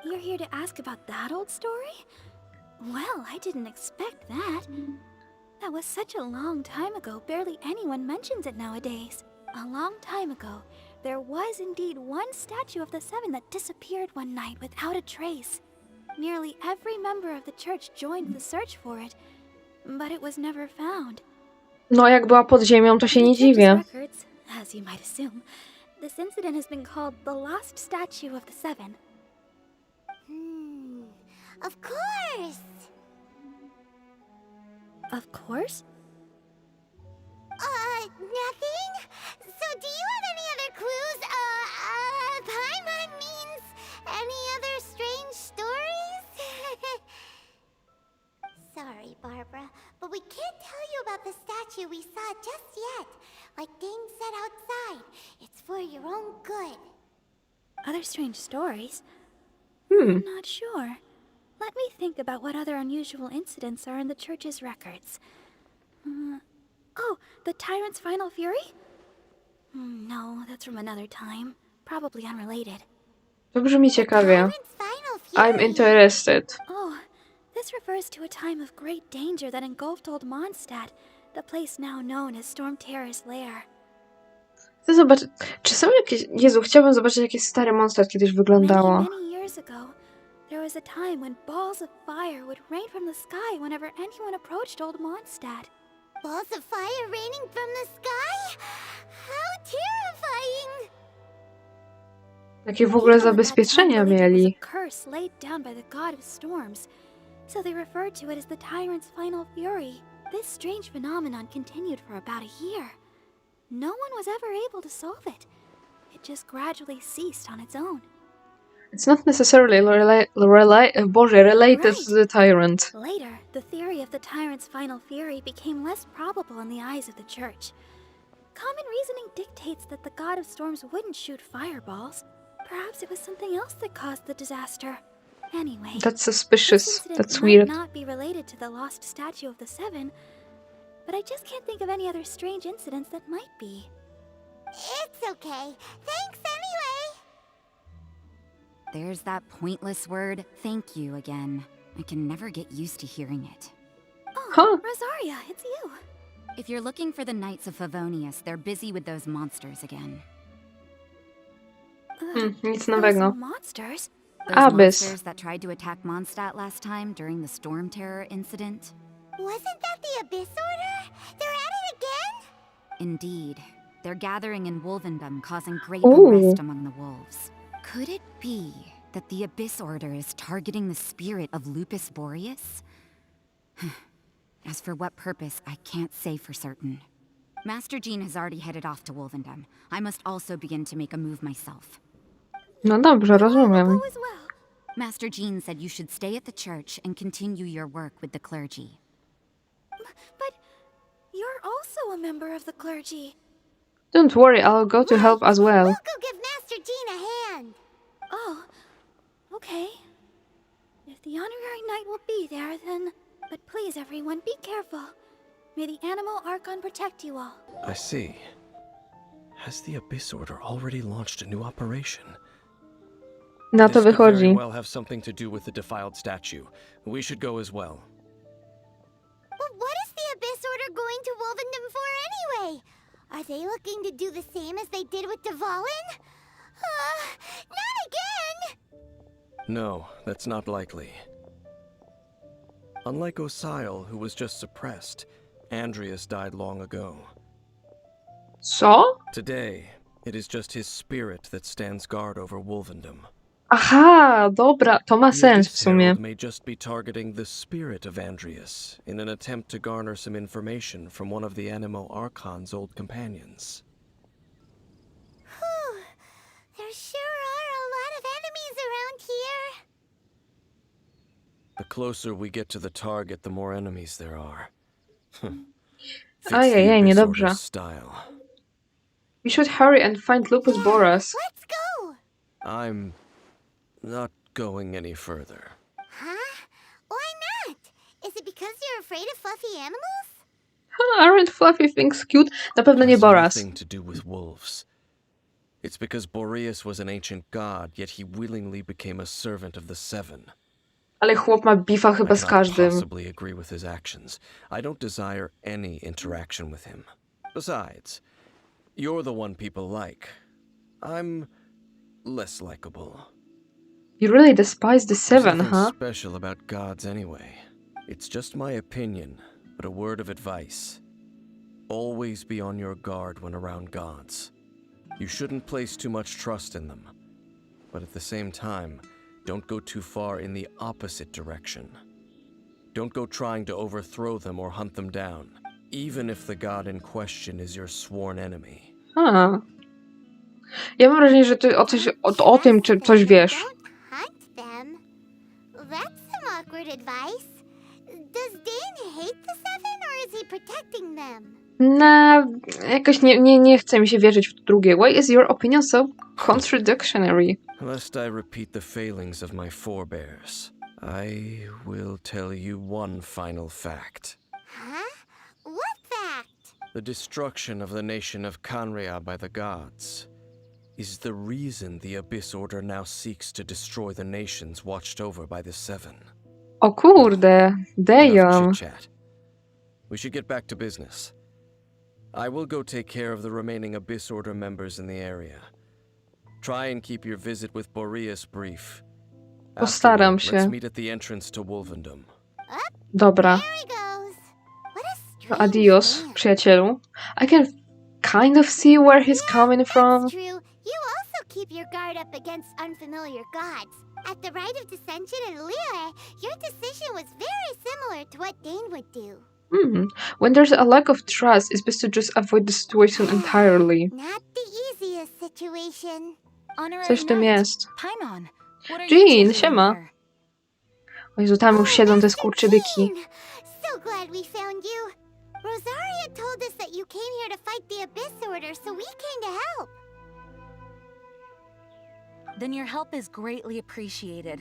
[SPEAKER 7] You're here to ask about that old story? Well, I didn't expect that. That was such a long time ago, barely anyone mentions it nowadays. A long time ago, there was indeed one statue of the Seven that disappeared one night without a trace. Nearly every member of the church joined the search for it, but it was never found.
[SPEAKER 1] No jak była pod ziemią, to się
[SPEAKER 7] In
[SPEAKER 1] nie
[SPEAKER 7] the church's
[SPEAKER 1] dziwię.
[SPEAKER 7] records, as you might assume, this incident has been called the lost statue of the Seven.
[SPEAKER 3] Of course.
[SPEAKER 7] Of course?
[SPEAKER 3] Nothing? So do you have any other clues? Paimon means any other strange stories? Sorry, Barbara, but we can't tell you about the statue we saw just yet. Like Dane said outside, it's for your own good.
[SPEAKER 7] Other strange stories? I'm not sure. Let me think about what other unusual incidents are in the church's records. Oh, the tyrant's final fury? No, that's from another time. Probably unrelated.
[SPEAKER 1] To brzmi ciekawie.
[SPEAKER 3] Tyrant's final fury.
[SPEAKER 1] I'm interested.
[SPEAKER 7] Oh, this refers to a time of great danger that engulfed old Mondstadt, the place now known as Storm Terror's lair.
[SPEAKER 1] Chcę zobaczyć, czy są jakieś... Jezu, chciałabym zobaczyć, jakie stare Mondstadt kiedyś wyglądało.
[SPEAKER 7] Many years ago, there was a time when balls of fire would rain from the sky whenever anyone approached old Mondstadt.
[SPEAKER 3] Balls of fire raining from the sky? How terrifying!
[SPEAKER 1] Jakie w ogóle zabezpieczenia
[SPEAKER 7] People at that time
[SPEAKER 1] mieli.
[SPEAKER 7] believed it was a curse laid down by the god of storms, so they referred to it as the tyrant's final fury. This strange phenomenon continued for about a year. No one was ever able to solve it. It just gradually ceased on its own.
[SPEAKER 1] It's not necessarily related to the tyrant.
[SPEAKER 7] Later, the theory of the tyrant's final fury became less probable in the eyes of the church. Common reasoning dictates that the god of storms wouldn't shoot fireballs, Perhaps it was something else that caused the disaster. Anyway,
[SPEAKER 1] That's
[SPEAKER 7] this
[SPEAKER 1] suspicious.
[SPEAKER 7] incident
[SPEAKER 1] That's
[SPEAKER 7] might
[SPEAKER 1] weird.
[SPEAKER 7] not be related to the lost statue of the Seven, but I just can't think of any other strange incidents that might be.
[SPEAKER 3] It's okay. Thanks anyway.
[SPEAKER 8] There's that pointless word, thank you, again. I can never get used to hearing it.
[SPEAKER 7] Oh,
[SPEAKER 1] Huh.
[SPEAKER 7] Rosaria, it's you.
[SPEAKER 8] If you're looking for the Knights of Favonius, they're busy with those monsters again.
[SPEAKER 1] Nic
[SPEAKER 7] Those
[SPEAKER 1] nowego.
[SPEAKER 7] monsters?
[SPEAKER 8] Those
[SPEAKER 1] Abyss.
[SPEAKER 8] monsters that tried to attack Mondstadt last time during the Storm Terror incident?
[SPEAKER 3] Wasn't that the Abyss Order? They're at it again?
[SPEAKER 8] Indeed. They're gathering in Wolvendom, causing great
[SPEAKER 1] Ooh.
[SPEAKER 8] unrest among the wolves. Could it be that the Abyss Order is targeting the spirit of Lupus Boreas? As for what purpose, I can't say for certain. Master Jean has already headed off to Wolvendom. I must also begin to make a move myself.
[SPEAKER 1] No dobrze, rozumiem.
[SPEAKER 7] Go as well.
[SPEAKER 8] Master Jean said you should stay at the church and continue your work with the clergy.
[SPEAKER 7] But you're also a member of the clergy.
[SPEAKER 1] Don't worry, I'll go to help as well.
[SPEAKER 3] We'll go give Master Jean a hand.
[SPEAKER 7] Oh, okay. If the honorary knight will be there, then... But please, everyone, be careful. May the Animal Archon protect you all.
[SPEAKER 5] I see. Has the Abyss Order already launched a new operation?
[SPEAKER 1] Na to
[SPEAKER 5] This could very
[SPEAKER 1] wychodzi.
[SPEAKER 5] well have something to do with the defiled statue. We should go as well.
[SPEAKER 3] But what is the Abyss Order going to Wolvendom for anyway? Are they looking to do the same as they did with Dvalin? Not again!
[SPEAKER 5] No, that's not likely. Unlike Osile, who was just suppressed, Andreas died long ago.
[SPEAKER 1] Co?
[SPEAKER 5] Today, it is just his spirit that stands guard over Wolvendom.
[SPEAKER 1] Aha, dobra, to ma
[SPEAKER 5] The
[SPEAKER 1] sens w
[SPEAKER 5] Abyss
[SPEAKER 1] sumie.
[SPEAKER 5] Herald may just be targeting the spirit of Andreas in an attempt to garner some information from one of the Animo Archon's old companions.
[SPEAKER 3] Whew. There sure are a lot of enemies around here.
[SPEAKER 5] The closer we get to the target, the more enemies there are. Fits the
[SPEAKER 1] Ajajaj,
[SPEAKER 5] Abyss
[SPEAKER 1] niedobrze.
[SPEAKER 5] Order's style.
[SPEAKER 1] We should hurry and find Lupus Boras.
[SPEAKER 3] Let's go!
[SPEAKER 5] I'm not going any further.
[SPEAKER 3] Huh? Why not? Is it because you're afraid of fluffy animals?
[SPEAKER 1] Aren't fluffy things cute? Na pewno nie
[SPEAKER 5] Has
[SPEAKER 1] Boras.
[SPEAKER 5] nothing to do with wolves. It's because Boreas was an ancient god, yet he willingly became a servant of the Seven.
[SPEAKER 1] Ale chłop ma bifa
[SPEAKER 5] I
[SPEAKER 1] chyba z
[SPEAKER 5] cannot
[SPEAKER 1] każdym.
[SPEAKER 5] possibly agree with his actions. I don't desire any interaction with him. Besides, you're the one people like. I'm less likable.
[SPEAKER 1] You really despise the
[SPEAKER 5] There's
[SPEAKER 1] Seven,
[SPEAKER 5] nothing
[SPEAKER 1] huh?
[SPEAKER 5] special about gods anyway. It's just my opinion, but a word of advice. Always be on your guard when around gods. You shouldn't place too much trust in them. But at the same time, don't go too far in the opposite direction. Don't go trying to overthrow them or hunt them down, even if the god in question is your sworn enemy.
[SPEAKER 1] A. Ja mam wrażenie, że ty o tym czy coś wiesz.
[SPEAKER 3] Don't hunt them. That's some awkward advice. Does Dane hate the Seven, or is he protecting them?
[SPEAKER 1] Jakoś nie chce mi się wierzyć w to drugie. Why is your opinion so contradictory?
[SPEAKER 5] Lest I repeat the failings of my forebears, I will tell you one final fact.
[SPEAKER 3] Huh? What fact?
[SPEAKER 5] The destruction of the nation of Canria by the gods is the reason the Abyss Order now seeks to destroy the nations watched over by the Seven.
[SPEAKER 1] O kurde,
[SPEAKER 5] Enough
[SPEAKER 1] damn.
[SPEAKER 5] chit-chat. We should get back to business. I will go take care of the remaining Abyss Order members in the area. Try and keep your visit with Boreas brief.
[SPEAKER 1] Postaram
[SPEAKER 5] Afterward, let's
[SPEAKER 1] się.
[SPEAKER 5] meet at the entrance to Wolvendom.
[SPEAKER 1] Dobra.
[SPEAKER 3] There he goes. What a
[SPEAKER 1] No,
[SPEAKER 3] strange
[SPEAKER 1] adios,
[SPEAKER 3] man.
[SPEAKER 1] przyjacielu. I can kind of see where he's coming from.
[SPEAKER 3] That's true. You also keep your guard up against unfamiliar gods. At the Rite of Dissension in Liyue, your decision was very similar to what Dane would do.
[SPEAKER 1] When there's a lack of trust, it's best to just avoid the situation entirely.
[SPEAKER 3] Not the easiest situation.
[SPEAKER 1] Coś w tym jest.
[SPEAKER 8] Paimon, what are
[SPEAKER 1] Jean,
[SPEAKER 8] you two doing
[SPEAKER 1] siema.
[SPEAKER 8] here?
[SPEAKER 1] O Jezu, tam już siedzą te
[SPEAKER 3] Master
[SPEAKER 1] skurczybyki.
[SPEAKER 3] Jean! So glad we found you. Rosaria told us that you came here to fight the Abyss Order, so we came to help.
[SPEAKER 8] Then your help is greatly appreciated.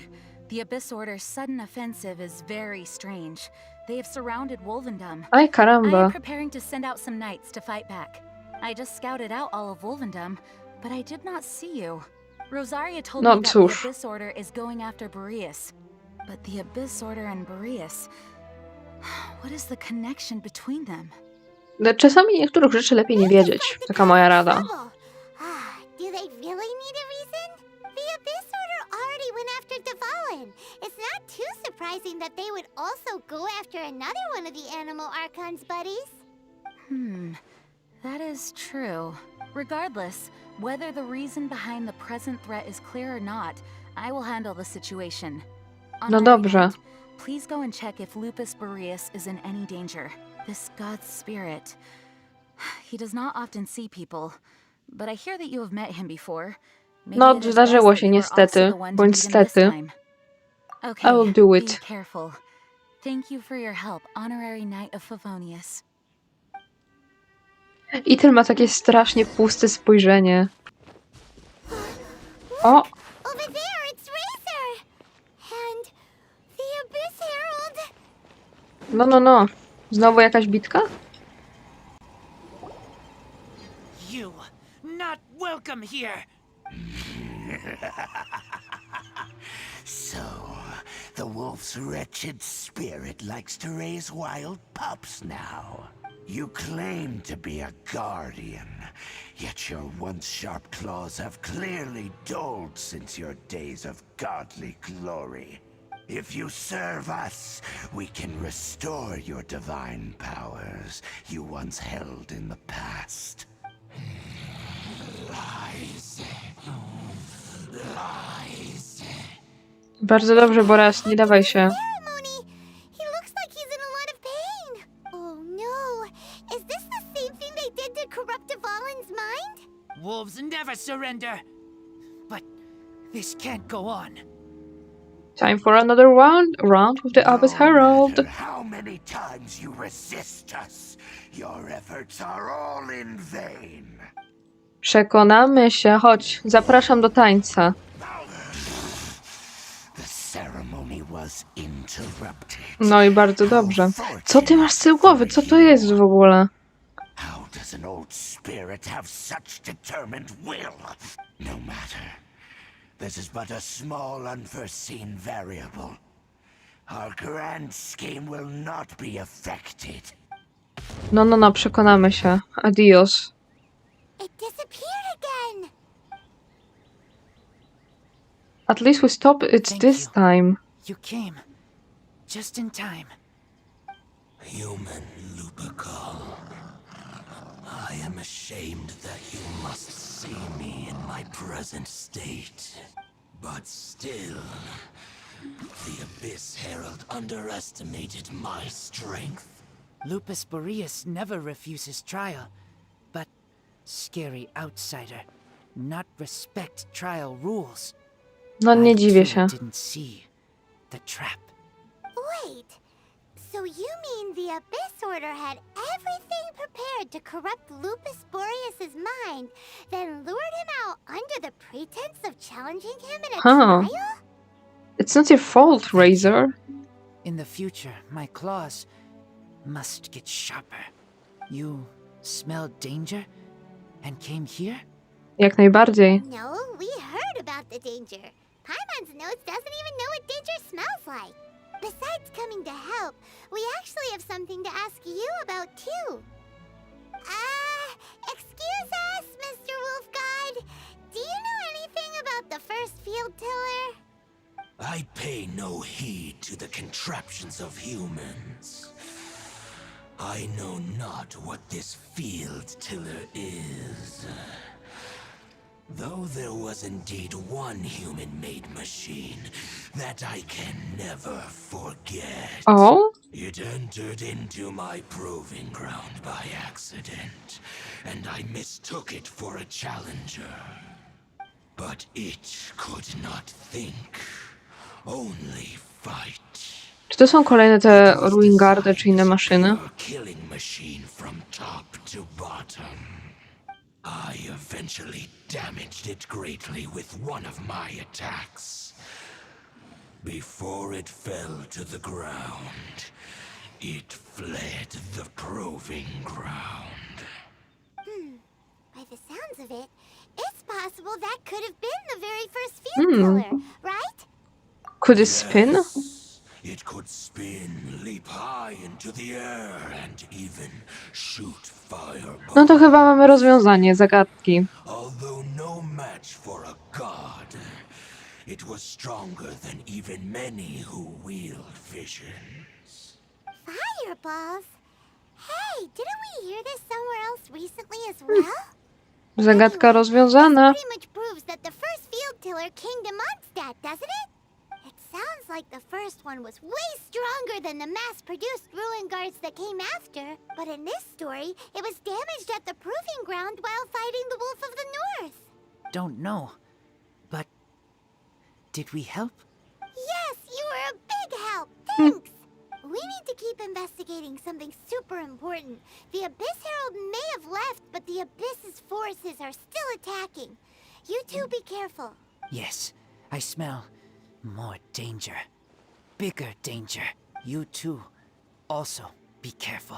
[SPEAKER 8] The Abyss Order's sudden offensive is very strange. They have surrounded Wolvendom.
[SPEAKER 1] Aj,
[SPEAKER 8] I am
[SPEAKER 1] karamba.
[SPEAKER 8] preparing to send out some knights to fight back. I just scouted out all of Wolvendom, but I did not see you. Rosaria told
[SPEAKER 1] No
[SPEAKER 8] me that
[SPEAKER 1] cóż.
[SPEAKER 8] the Abyss Order is going after Boreas. But the Abyss Order and Boreas... What is the connection between them?
[SPEAKER 1] Czasami niektórych rzeczy lepiej nie wiedzieć. Taka moja rada.
[SPEAKER 3] Trouble. Do they really need a reason? The Abyss Order already went after Dvalin. It's not too surprising that they would also go after another one of the Animal Archon's buddies.
[SPEAKER 8] That is true. Regardless, whether the reason behind the present threat is clear or not, I will handle the situation. On
[SPEAKER 1] No
[SPEAKER 8] my
[SPEAKER 1] dobrze.
[SPEAKER 8] end, please go and check if Lupus Boreas is in any danger. This god's spirit. He does not often see people, but I hear that you have met him before. Maybe
[SPEAKER 1] No,
[SPEAKER 8] it is
[SPEAKER 1] zdarzyło
[SPEAKER 8] best
[SPEAKER 1] się
[SPEAKER 8] that you are also
[SPEAKER 1] niestety,
[SPEAKER 8] the one to
[SPEAKER 1] bądź
[SPEAKER 8] meet him this
[SPEAKER 1] stety.
[SPEAKER 8] time. Okay,
[SPEAKER 1] I will do
[SPEAKER 8] be
[SPEAKER 1] it.
[SPEAKER 8] careful. Thank you for your help, Honorary Knight of Favonius.
[SPEAKER 1] Ethel ma takie strasznie puste spojrzenie. O!
[SPEAKER 3] Over there, it's Razor! And the Abyss Herald!
[SPEAKER 1] No. Znowu jakaś bitka?
[SPEAKER 9] You, not welcome here!
[SPEAKER 6] So, the wolf's wretched spirit likes to raise wild pups now. You claim to be a guardian, yet your once sharp claws have clearly dulled since your days of godly glory. If you serve us, we can restore your divine powers you once held in the past. Lies. Lies.
[SPEAKER 1] Bardzo dobrze, Boreas, nie dawaj się.
[SPEAKER 3] Ceremony! He looks like he's in a lot of pain! Oh no! Is this the same thing they did to corrupt Dvalin's mind?
[SPEAKER 9] Wolves never surrender! But this can't go on.
[SPEAKER 1] Time for another round with the Abyss Herald.
[SPEAKER 6] No matter how many times you resist us, your efforts are all in vain.
[SPEAKER 1] Przekonamy się, chodź, zapraszam do tańca.
[SPEAKER 6] The ceremony was interrupted.
[SPEAKER 1] No i bardzo dobrze. Co ty masz z tyłu głowy? Co to jest w ogóle?
[SPEAKER 6] How does an old spirit have such determined will? No matter. This is but a small unforeseen variable. Our grand scheme will not be affected.
[SPEAKER 1] No, przekonamy się. Adios.
[SPEAKER 3] It disappeared again!
[SPEAKER 1] At least we stop it
[SPEAKER 9] Thank
[SPEAKER 1] this
[SPEAKER 9] you.
[SPEAKER 1] time.
[SPEAKER 9] You came. Just in time.
[SPEAKER 6] Human Lupercal, I am ashamed that you must see me in my present state. But still, the Abyss Herald underestimated my strength.
[SPEAKER 9] Lupus Boreas never refuses trial, but scary outsider, not respect trial rules.
[SPEAKER 1] No nie
[SPEAKER 9] I
[SPEAKER 1] dziwię
[SPEAKER 9] too
[SPEAKER 1] się.
[SPEAKER 9] didn't see the trap.
[SPEAKER 3] Wait, so you mean the Abyss Order had everything prepared to corrupt Lupus Boreas' mind, then lured him out under the pretense of challenging him in a
[SPEAKER 1] Huh.
[SPEAKER 3] trial?
[SPEAKER 1] It's not your fault, Razor.
[SPEAKER 9] In the future, my claws must get sharper. You smelled danger and came here?
[SPEAKER 1] Jak najbardziej.
[SPEAKER 3] No, we heard about the danger. Paimon's nose doesn't even know what danger smells like. Besides coming to help, we actually have something to ask you about too. Excuse us, Mr. Wolf God. Do you know anything about the first field tiller?
[SPEAKER 6] I pay no heed to the contraptions of humans. I know not what this field tiller is. Though there was indeed one human-made machine that I can never forget.
[SPEAKER 1] O,
[SPEAKER 6] It entered into my proving ground by accident, and I mistook it for a challenger. But it could not think, only fight.
[SPEAKER 1] czy to są kolejne te Ruingardy czy inne maszyny?
[SPEAKER 6] Killing machine from top to bottom. I eventually damaged it greatly with one of my attacks. Before it fell to the ground, it fled the proving ground.
[SPEAKER 3] By the sounds of it, it's possible that could have been the very first field killer, right?
[SPEAKER 1] Could it spin?
[SPEAKER 6] Yes, it could spin, leap high into the air, and even shoot fireballs.
[SPEAKER 1] No to chyba mamy rozwiązanie zagadki.
[SPEAKER 6] Although no match for a god, it was stronger than even many who wield visions.
[SPEAKER 3] Fireballs? Hey, didn't we hear this somewhere else recently as well?
[SPEAKER 1] Zagadka rozwiązana.
[SPEAKER 3] This pretty much proves that the first field tiller came to Mondstadt, doesn't it? It sounds like the first one was way stronger than the mass-produced ruin guards that came after. But in this story, it was damaged at the proving ground while fighting the Wolf of the North.
[SPEAKER 9] Don't know. But did we help?
[SPEAKER 3] Yes, you were a big help. Thanks. We need to keep investigating something super important. The Abyss Herald may have left, but the Abyss's forces are still attacking. You two be careful.
[SPEAKER 9] Yes, I smell more danger. Bigger danger. You too. Also, be careful.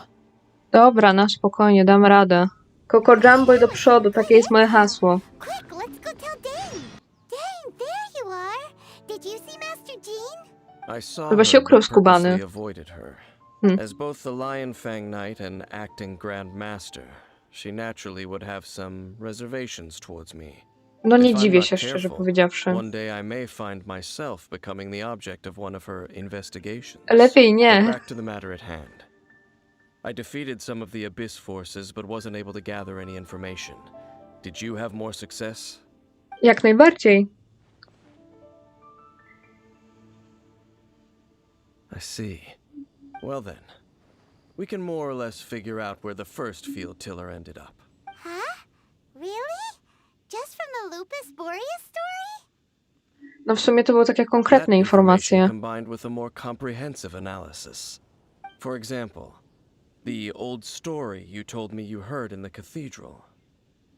[SPEAKER 1] Dobra, na spokojnie, dam radę. Coco Jumbo i do przodu, takie jest moje hasło.
[SPEAKER 3] Quick, let's go tell Dane. Dane, there you are. Did you see Master Jean?
[SPEAKER 5] I saw
[SPEAKER 1] Chyba się
[SPEAKER 5] her,
[SPEAKER 1] ukrył
[SPEAKER 5] but
[SPEAKER 1] skubany.
[SPEAKER 5] purposely avoided her. As both the Lion Fang Knight and acting Grand Master, she naturally would have some reservations towards me.
[SPEAKER 1] No nie
[SPEAKER 5] If I'm
[SPEAKER 1] dziwię
[SPEAKER 5] not
[SPEAKER 1] się, szczerze
[SPEAKER 5] careful,
[SPEAKER 1] powiedziawszy.
[SPEAKER 5] one day I may find myself becoming the object of one of her investigations.
[SPEAKER 1] Lepiej
[SPEAKER 5] But
[SPEAKER 1] nie.
[SPEAKER 5] back to the matter at hand. I defeated some of the Abyss forces, but wasn't able to gather any information. Did you have more success?
[SPEAKER 1] Jak najbardziej.
[SPEAKER 5] I see. Well then, we can more or less figure out where the first field tiller ended up.
[SPEAKER 3] Huh? Really? Just from the Lupus Boreas story?
[SPEAKER 1] No w sumie to były takie konkretne
[SPEAKER 5] That information
[SPEAKER 1] informacje.
[SPEAKER 5] combined with a more comprehensive analysis. For example, the old story you told me you heard in the cathedral.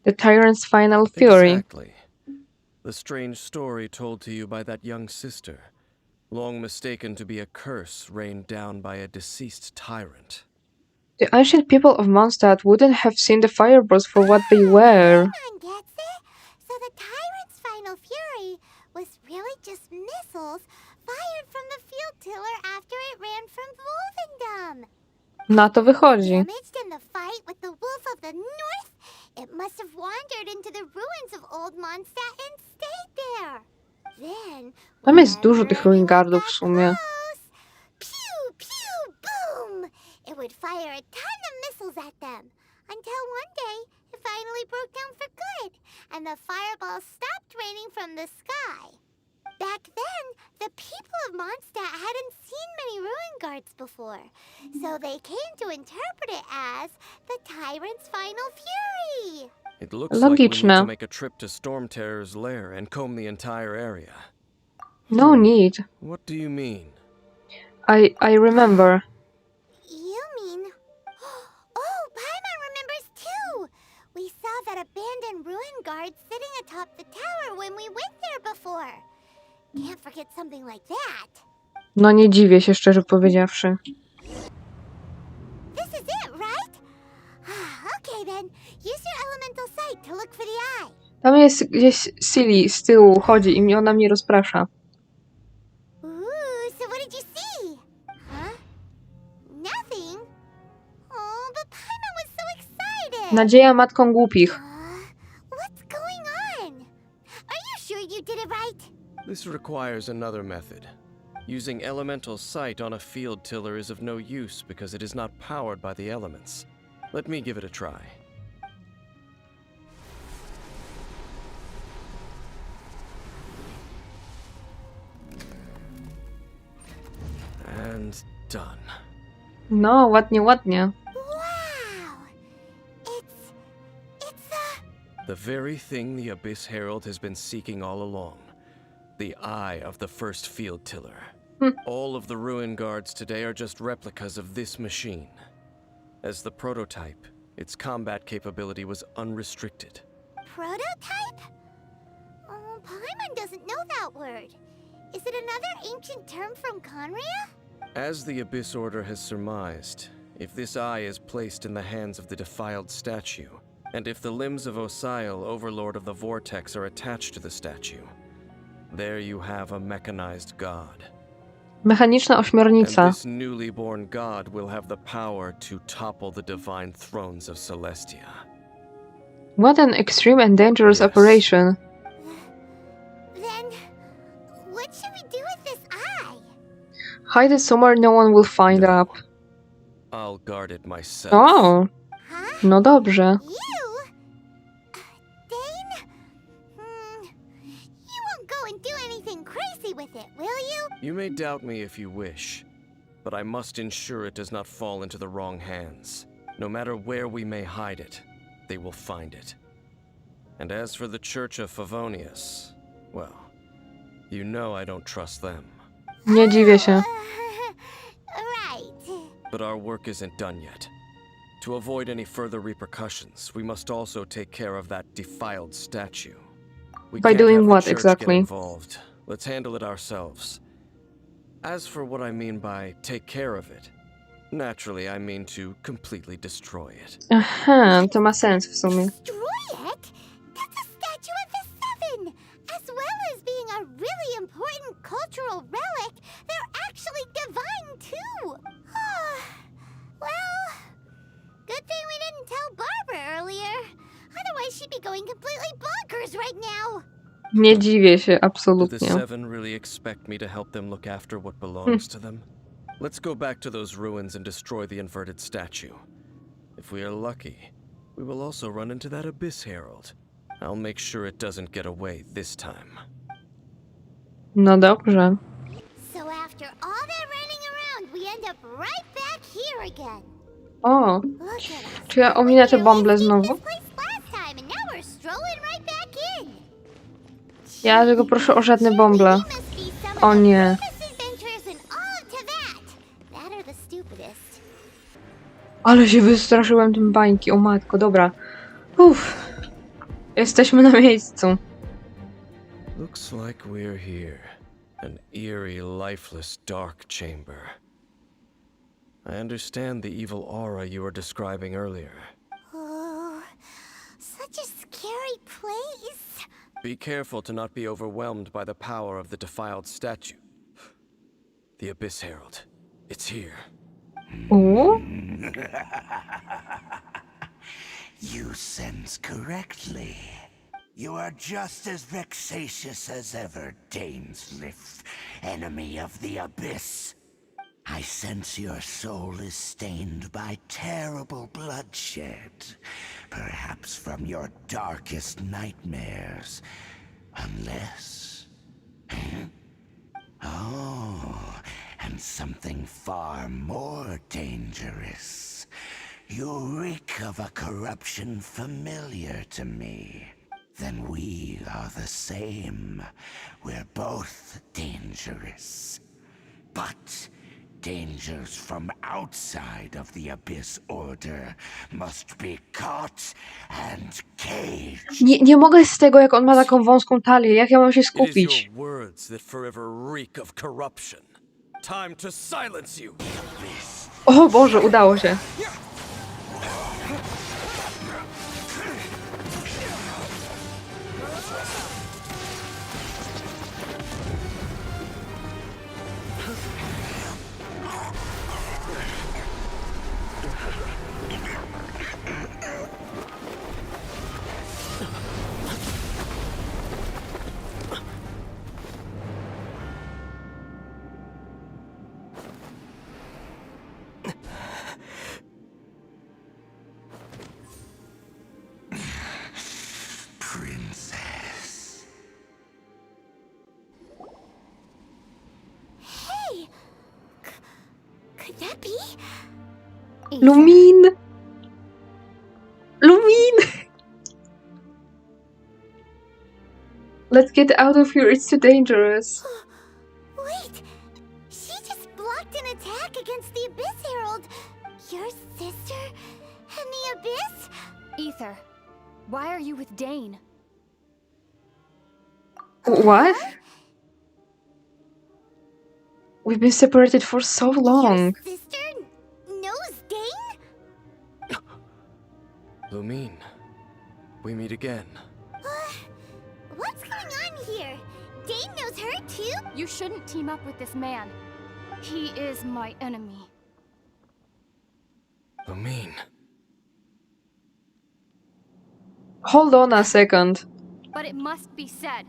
[SPEAKER 1] The Tyrant's Final Fury.
[SPEAKER 5] Exactly. The strange story told to you by that young sister, long mistaken to be a curse rained down by a deceased tyrant.
[SPEAKER 1] The ancient people of Mondstadt wouldn't have seen the fireballs for what they were.
[SPEAKER 3] Paimon gets it. So the Tyrant's Final Fury was really just missiles fired from the field tiller after it ran from Wolvendom.
[SPEAKER 1] Na to wychodzi.
[SPEAKER 3] Damaged in the fight with the Wolf of the North, it must have wandered into the ruins of Old Mondstadt and stayed there. Then,
[SPEAKER 1] Tam jest dużo tych
[SPEAKER 3] whenever
[SPEAKER 1] ruin
[SPEAKER 3] anyone
[SPEAKER 1] guardów
[SPEAKER 3] got
[SPEAKER 1] w sumie.
[SPEAKER 3] close, pew, pew, boom! It would fire a ton of missiles at them. Until one day, it finally broke down for good, and the fireballs stopped raining from the sky. Back then, the people of Mondstadt hadn't seen many ruin guards before, so they came to interpret it as the Tyrant's Final Fury.
[SPEAKER 5] It looks like we need
[SPEAKER 1] Logiczne.
[SPEAKER 5] to make a trip to Storm Terror's lair and comb the entire area.
[SPEAKER 1] No need.
[SPEAKER 5] What do you mean?
[SPEAKER 1] I remember.
[SPEAKER 3] You mean... Oh, Paimon remembers too! We saw that abandoned ruin guard sitting atop the tower when we went there before. Can't forget something like that.
[SPEAKER 1] No nie dziwię się, szczerze powiedziawszy.
[SPEAKER 3] This is it, right? Okay then, use your elemental sight to look for the eye.
[SPEAKER 1] Tam jest gdzieś Silly z tyłu, chodzi i ona mnie rozprasza.
[SPEAKER 3] Ooh, so what did you see? Huh? Nothing? Oh, but Paimon was so excited.
[SPEAKER 1] Nadzieja matką głupich.
[SPEAKER 3] What's going on? Are you sure you did it right?
[SPEAKER 5] This requires another method. Using elemental sight on a field tiller is of no use because it is not powered by the elements. Let me give it a try. And done.
[SPEAKER 1] No, ładnie, ładnie.
[SPEAKER 3] Wow! It's
[SPEAKER 5] The very thing the Abyss Herald has been seeking all along. The eye of the first field tiller. All of the ruin guards today are just replicas of this machine. As the prototype, Its combat capability was unrestricted.
[SPEAKER 3] Prototype? Oh, Paimon doesn't know that word. Is it another ancient term from Conria?
[SPEAKER 5] As the Abyss Order has surmised, if this eye is placed in the hands of the defiled statue, and if the limbs of Osial, Overlord of the Vortex, are attached to the statue, there you have a mechanized god.
[SPEAKER 1] Mechaniczna
[SPEAKER 5] And
[SPEAKER 1] ośmiornica.
[SPEAKER 5] this newly born god will have the power to topple the divine thrones of Celestia.
[SPEAKER 1] What an extreme and dangerous
[SPEAKER 5] Yes.
[SPEAKER 1] operation.
[SPEAKER 3] Then, what should we do with this eye?
[SPEAKER 1] Hide it somewhere no one will find
[SPEAKER 5] No.
[SPEAKER 1] up.
[SPEAKER 5] I'll guard it myself.
[SPEAKER 1] O,
[SPEAKER 3] Huh?
[SPEAKER 1] no dobrze.
[SPEAKER 3] You? Dane? You won't go and do anything crazy with it, will you?
[SPEAKER 5] You may doubt me if you wish, but I must ensure it does not fall into the wrong hands. No matter where we may hide it, they will find it. And as for the Church of Favonius, well, you know I don't trust them.
[SPEAKER 1] Nie dziwię się.
[SPEAKER 3] Right.
[SPEAKER 5] But our work isn't done yet. To avoid any further repercussions, we must also take care of that defiled statue. We
[SPEAKER 1] By
[SPEAKER 5] can't
[SPEAKER 1] doing
[SPEAKER 5] have the
[SPEAKER 1] what
[SPEAKER 5] church
[SPEAKER 1] exactly?
[SPEAKER 5] get involved. Let's handle it ourselves. As for what I mean by take care of it, naturally I mean to completely destroy it.
[SPEAKER 1] Aha, to ma sens w sumie.
[SPEAKER 3] Destroy it? That's a statue of the Seven! As well as being a really important cultural relic, they're actually divine too! Well, good thing we didn't tell Barbara earlier. Otherwise she'd be going completely bonkers right now!
[SPEAKER 1] Nie dziwię się,
[SPEAKER 5] Do the
[SPEAKER 1] absolutnie.
[SPEAKER 5] Seven really expect me to help them look after what belongs to them? Let's go back to those ruins and destroy the inverted statue. If we are lucky, we will also run into that Abyss Herald. I'll make sure it doesn't get away this time.
[SPEAKER 1] No dobrze.
[SPEAKER 3] So after all that running around, we end up right back here again.
[SPEAKER 1] O,
[SPEAKER 3] Look at us.
[SPEAKER 1] czy ja ominę te
[SPEAKER 3] We
[SPEAKER 1] bąble
[SPEAKER 3] escaped
[SPEAKER 1] znowu?
[SPEAKER 3] this place last time, and now we're strolling right back in.
[SPEAKER 1] Ja tylko proszę o żadne bąble.
[SPEAKER 3] We must be some
[SPEAKER 1] O
[SPEAKER 3] of the
[SPEAKER 1] nie.
[SPEAKER 3] bravest adventurers in all of Teyvat. That are the stupidest.
[SPEAKER 1] Ale się wystraszyłem tym bańki, o matko, dobra. Uff. Jesteśmy na miejscu.
[SPEAKER 5] Looks like we're here. An eerie, lifeless, dark chamber. I understand the evil aura you were describing earlier.
[SPEAKER 3] Oh, such a scary place.
[SPEAKER 5] Be careful to not be overwhelmed by the power of the defiled statue. The Abyss Herald. It's here.
[SPEAKER 1] O,
[SPEAKER 6] You sense correctly. You are just as vexatious as ever, Dainsleif, enemy of the Abyss. I sense your soul is stained by terrible bloodshed, perhaps from your darkest nightmares, unless... Oh, and something far more dangerous. You reek of a corruption familiar to me. Then we are the same. We're both dangerous. But dangers from outside of the Abyss Order must be caught and caged.
[SPEAKER 1] nie mogę z tego, jak on ma taką wąską talię. Jak ja mam się
[SPEAKER 5] It is
[SPEAKER 1] skupić?
[SPEAKER 5] your words that forever reek of corruption. Time to silence you!
[SPEAKER 1] O Boże, udało się.
[SPEAKER 6] Princess.
[SPEAKER 3] Hey! Could that be?
[SPEAKER 1] Lumine! Lumine! Let's get out of here, it's too dangerous.
[SPEAKER 3] Wait! She just blocked an attack against the Abyss Herald! Your sister In the Abyss?
[SPEAKER 8] Ether, why are you with Dane?
[SPEAKER 1] What? We've been separated for so long.
[SPEAKER 3] Your sister knows Dane?
[SPEAKER 5] Lumine, we meet again.
[SPEAKER 3] What's going on here? Dane knows her too?
[SPEAKER 8] You shouldn't team up with this man. He is my enemy.
[SPEAKER 5] Lumine.
[SPEAKER 1] Hold on a second.
[SPEAKER 8] But it must be said.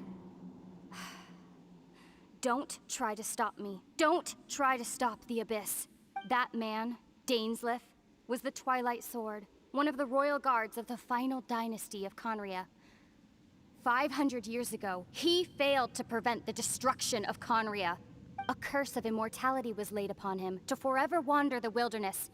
[SPEAKER 8] Don't try to stop me. Don't try to stop the Abyss. That man, Dainsleif, was the Twilight Sword, one of the royal guards of the final dynasty of Conria. 500 years ago, he failed to prevent the destruction of Conria. A curse of immortality was laid upon him to forever wander the wilderness,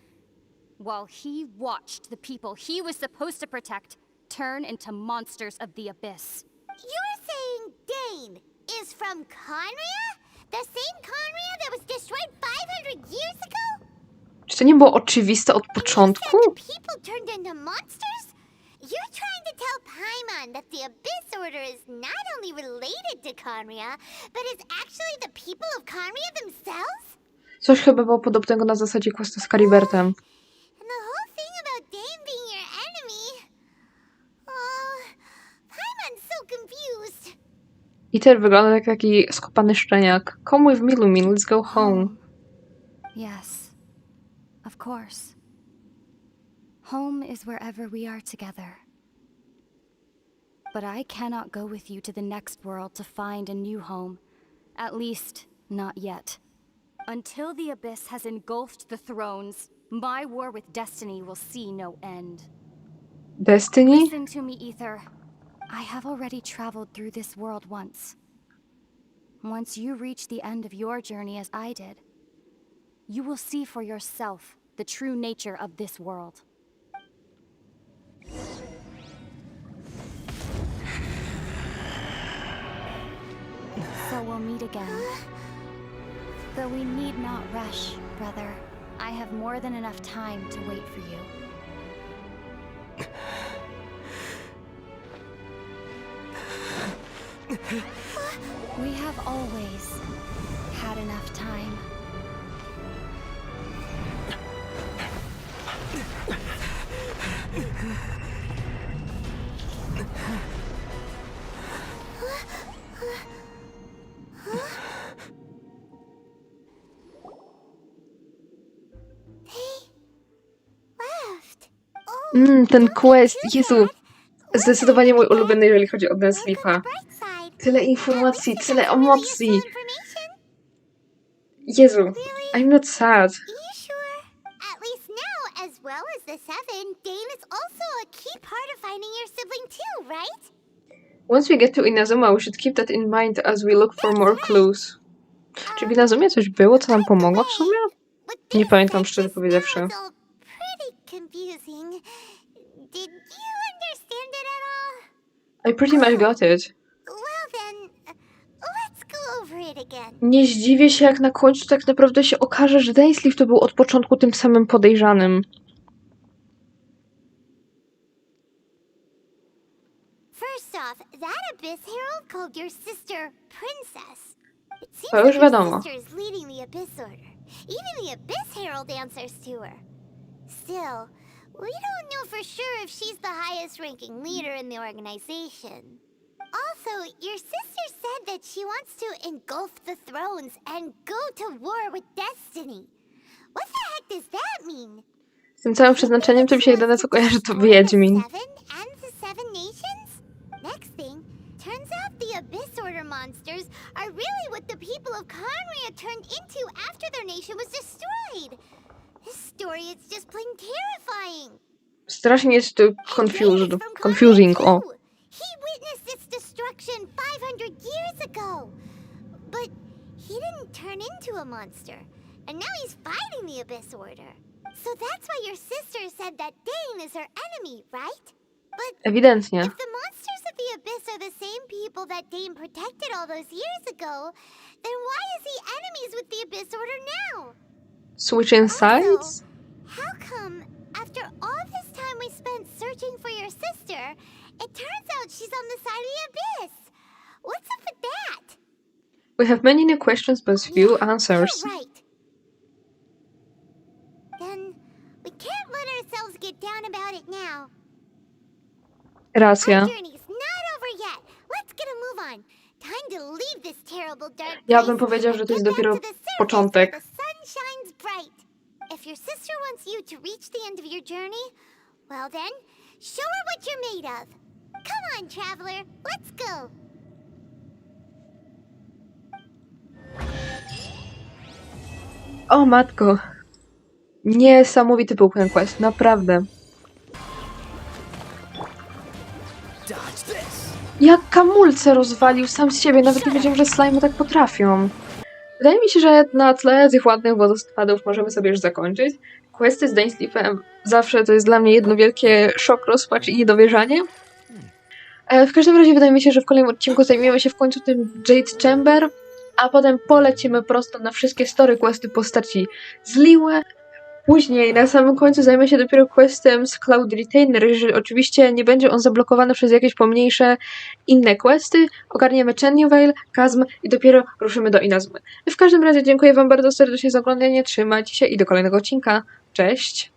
[SPEAKER 8] while he watched the people he was supposed to protect turn into monsters of the Abyss.
[SPEAKER 3] You're saying Dane is from Conria? The same Conria that was destroyed 500 years ago?
[SPEAKER 1] Czy to nie było oczywiste od początku?
[SPEAKER 3] The people turned into monsters? You're trying to tell Paimon that the Abyss Order is not only related to Conria, but is actually the people of Conria themselves?
[SPEAKER 1] Coś chyba było podobnego na zasadzie questa z Calibertem.
[SPEAKER 3] And the whole thing about Dane being your enemy... Oh, Paimon's so confused.
[SPEAKER 1] I też wygląda jak taki skopany szczeniak. Come with me, Lumine, let's go home.
[SPEAKER 8] Yes, of course. Home is wherever we are together. But I cannot go with you to the next world to find a new home. At least, not yet. Until the Abyss has engulfed the thrones, my war with Destiny will see no end.
[SPEAKER 1] Destiny?
[SPEAKER 8] Listen to me, Ether. I have already traveled through this world once. Once you reach the end of your journey as I did, you will see for yourself the true nature of this world. So we'll meet again. Though we need not rush, brother. I have more than enough time to wait for you. We have always had enough time.
[SPEAKER 3] Left.
[SPEAKER 1] Ten quest, Jezu. Zdecydowanie mój ulubiony, jeżeli chodzi o Dainsleifa.
[SPEAKER 3] Bright side.
[SPEAKER 1] Tyle informacji, tyle emocji.
[SPEAKER 3] Information?
[SPEAKER 1] Jezu, I'm not sad.
[SPEAKER 3] You sure? At least now, as well as the Seven, Dane is also a key part of finding your sibling too, right?
[SPEAKER 1] Once we get to Inazuma, we should keep that in mind as we look for more clues. Czy w Inazumie coś było, co nam pomogło w sumie?
[SPEAKER 3] With
[SPEAKER 1] Nie
[SPEAKER 3] this
[SPEAKER 1] pamiętam,
[SPEAKER 3] quest,
[SPEAKER 1] szczerze
[SPEAKER 3] this
[SPEAKER 1] powiedziawszy.
[SPEAKER 3] now is all pretty confusing. Did you understand it at all?
[SPEAKER 1] I pretty much got it.
[SPEAKER 3] Well then, let's go over it again.
[SPEAKER 1] Nie zdziwię się, jak na końcu tak naprawdę się okaże, że Dainsleif to był od początku tym samym podejrzanym.
[SPEAKER 3] First off, that Abyss Herald called your sister Princess. It seems
[SPEAKER 1] To już
[SPEAKER 3] like your
[SPEAKER 1] wiadomo.
[SPEAKER 3] sister is leading the Abyss Order. Even the Abyss Herald answers to her. Still, we don't know for sure if she's the highest-ranking leader in the organization. Also, your sister said that she wants to engulf the thrones and go to war with Destiny. What the heck does that mean?
[SPEAKER 1] Z tym całym przeznaczeniem to mi się jedyne co kojarzy to Wiedźmin.
[SPEAKER 3] Seven and the Seven Nations? Next thing, turns out the Abyss Order monsters are really what the people of Conria turned into after their nation was destroyed. This story is just plain terrifying.
[SPEAKER 1] Strasznie jest to confusing, o.
[SPEAKER 3] He witnessed its destruction 500 years ago. But he didn't turn into a monster. And now he's fighting the Abyss Order. So that's why your sister said that Dane is her enemy, right? But
[SPEAKER 1] Ewidentnie.
[SPEAKER 3] if the monsters of the Abyss are the same people that Dane protected all those years ago, then why is he enemies with the Abyss Order now?
[SPEAKER 1] Switching sides?
[SPEAKER 3] Also, how come, after all this sister. It turns out she's on the side of the abyss. What's up with that?
[SPEAKER 1] We have many new questions but few answers.
[SPEAKER 3] You're right. Then we can't let ourselves get down about it now.
[SPEAKER 1] Racja.
[SPEAKER 3] Our journey's not over yet. Let's get a move on. Time to leave this terrible dark
[SPEAKER 1] Ja
[SPEAKER 3] place
[SPEAKER 1] bym powiedział, że
[SPEAKER 3] and
[SPEAKER 1] to jest
[SPEAKER 3] get back
[SPEAKER 1] dopiero
[SPEAKER 3] to the surface
[SPEAKER 1] początek.
[SPEAKER 3] where the sun shines bright. If your sister wants you to reach the end of your journey, well then, show her what you're made of. Come on, traveler, let's go.
[SPEAKER 1] O matko. Niesamowity był ten quest, naprawdę. Jak kamulce rozwalił sam z siebie, nawet nie wiedziałem, że slime tak potrafią. Wydaje mi się, że na tle tych ładnych wodospadów możemy sobie już zakończyć. Questy z Dainsleepem zawsze to jest dla mnie jedno wielkie szok, rozpacz i niedowierzanie. W każdym razie wydaje mi się, że w kolejnym odcinku zajmiemy się w końcu tym Jade Chamber, a potem polecimy prosto na wszystkie story questy postaci zliłe. Później, na samym końcu, zajmę się dopiero questem z Cloud Retainer, jeżeli oczywiście nie będzie on zablokowany przez jakieś pomniejsze inne questy. Ogarniemy Chernievale, Kazm i dopiero ruszymy do Inazmy. W każdym razie dziękuję wam bardzo serdecznie za oglądanie, trzymajcie się i do kolejnego odcinka. Cześć!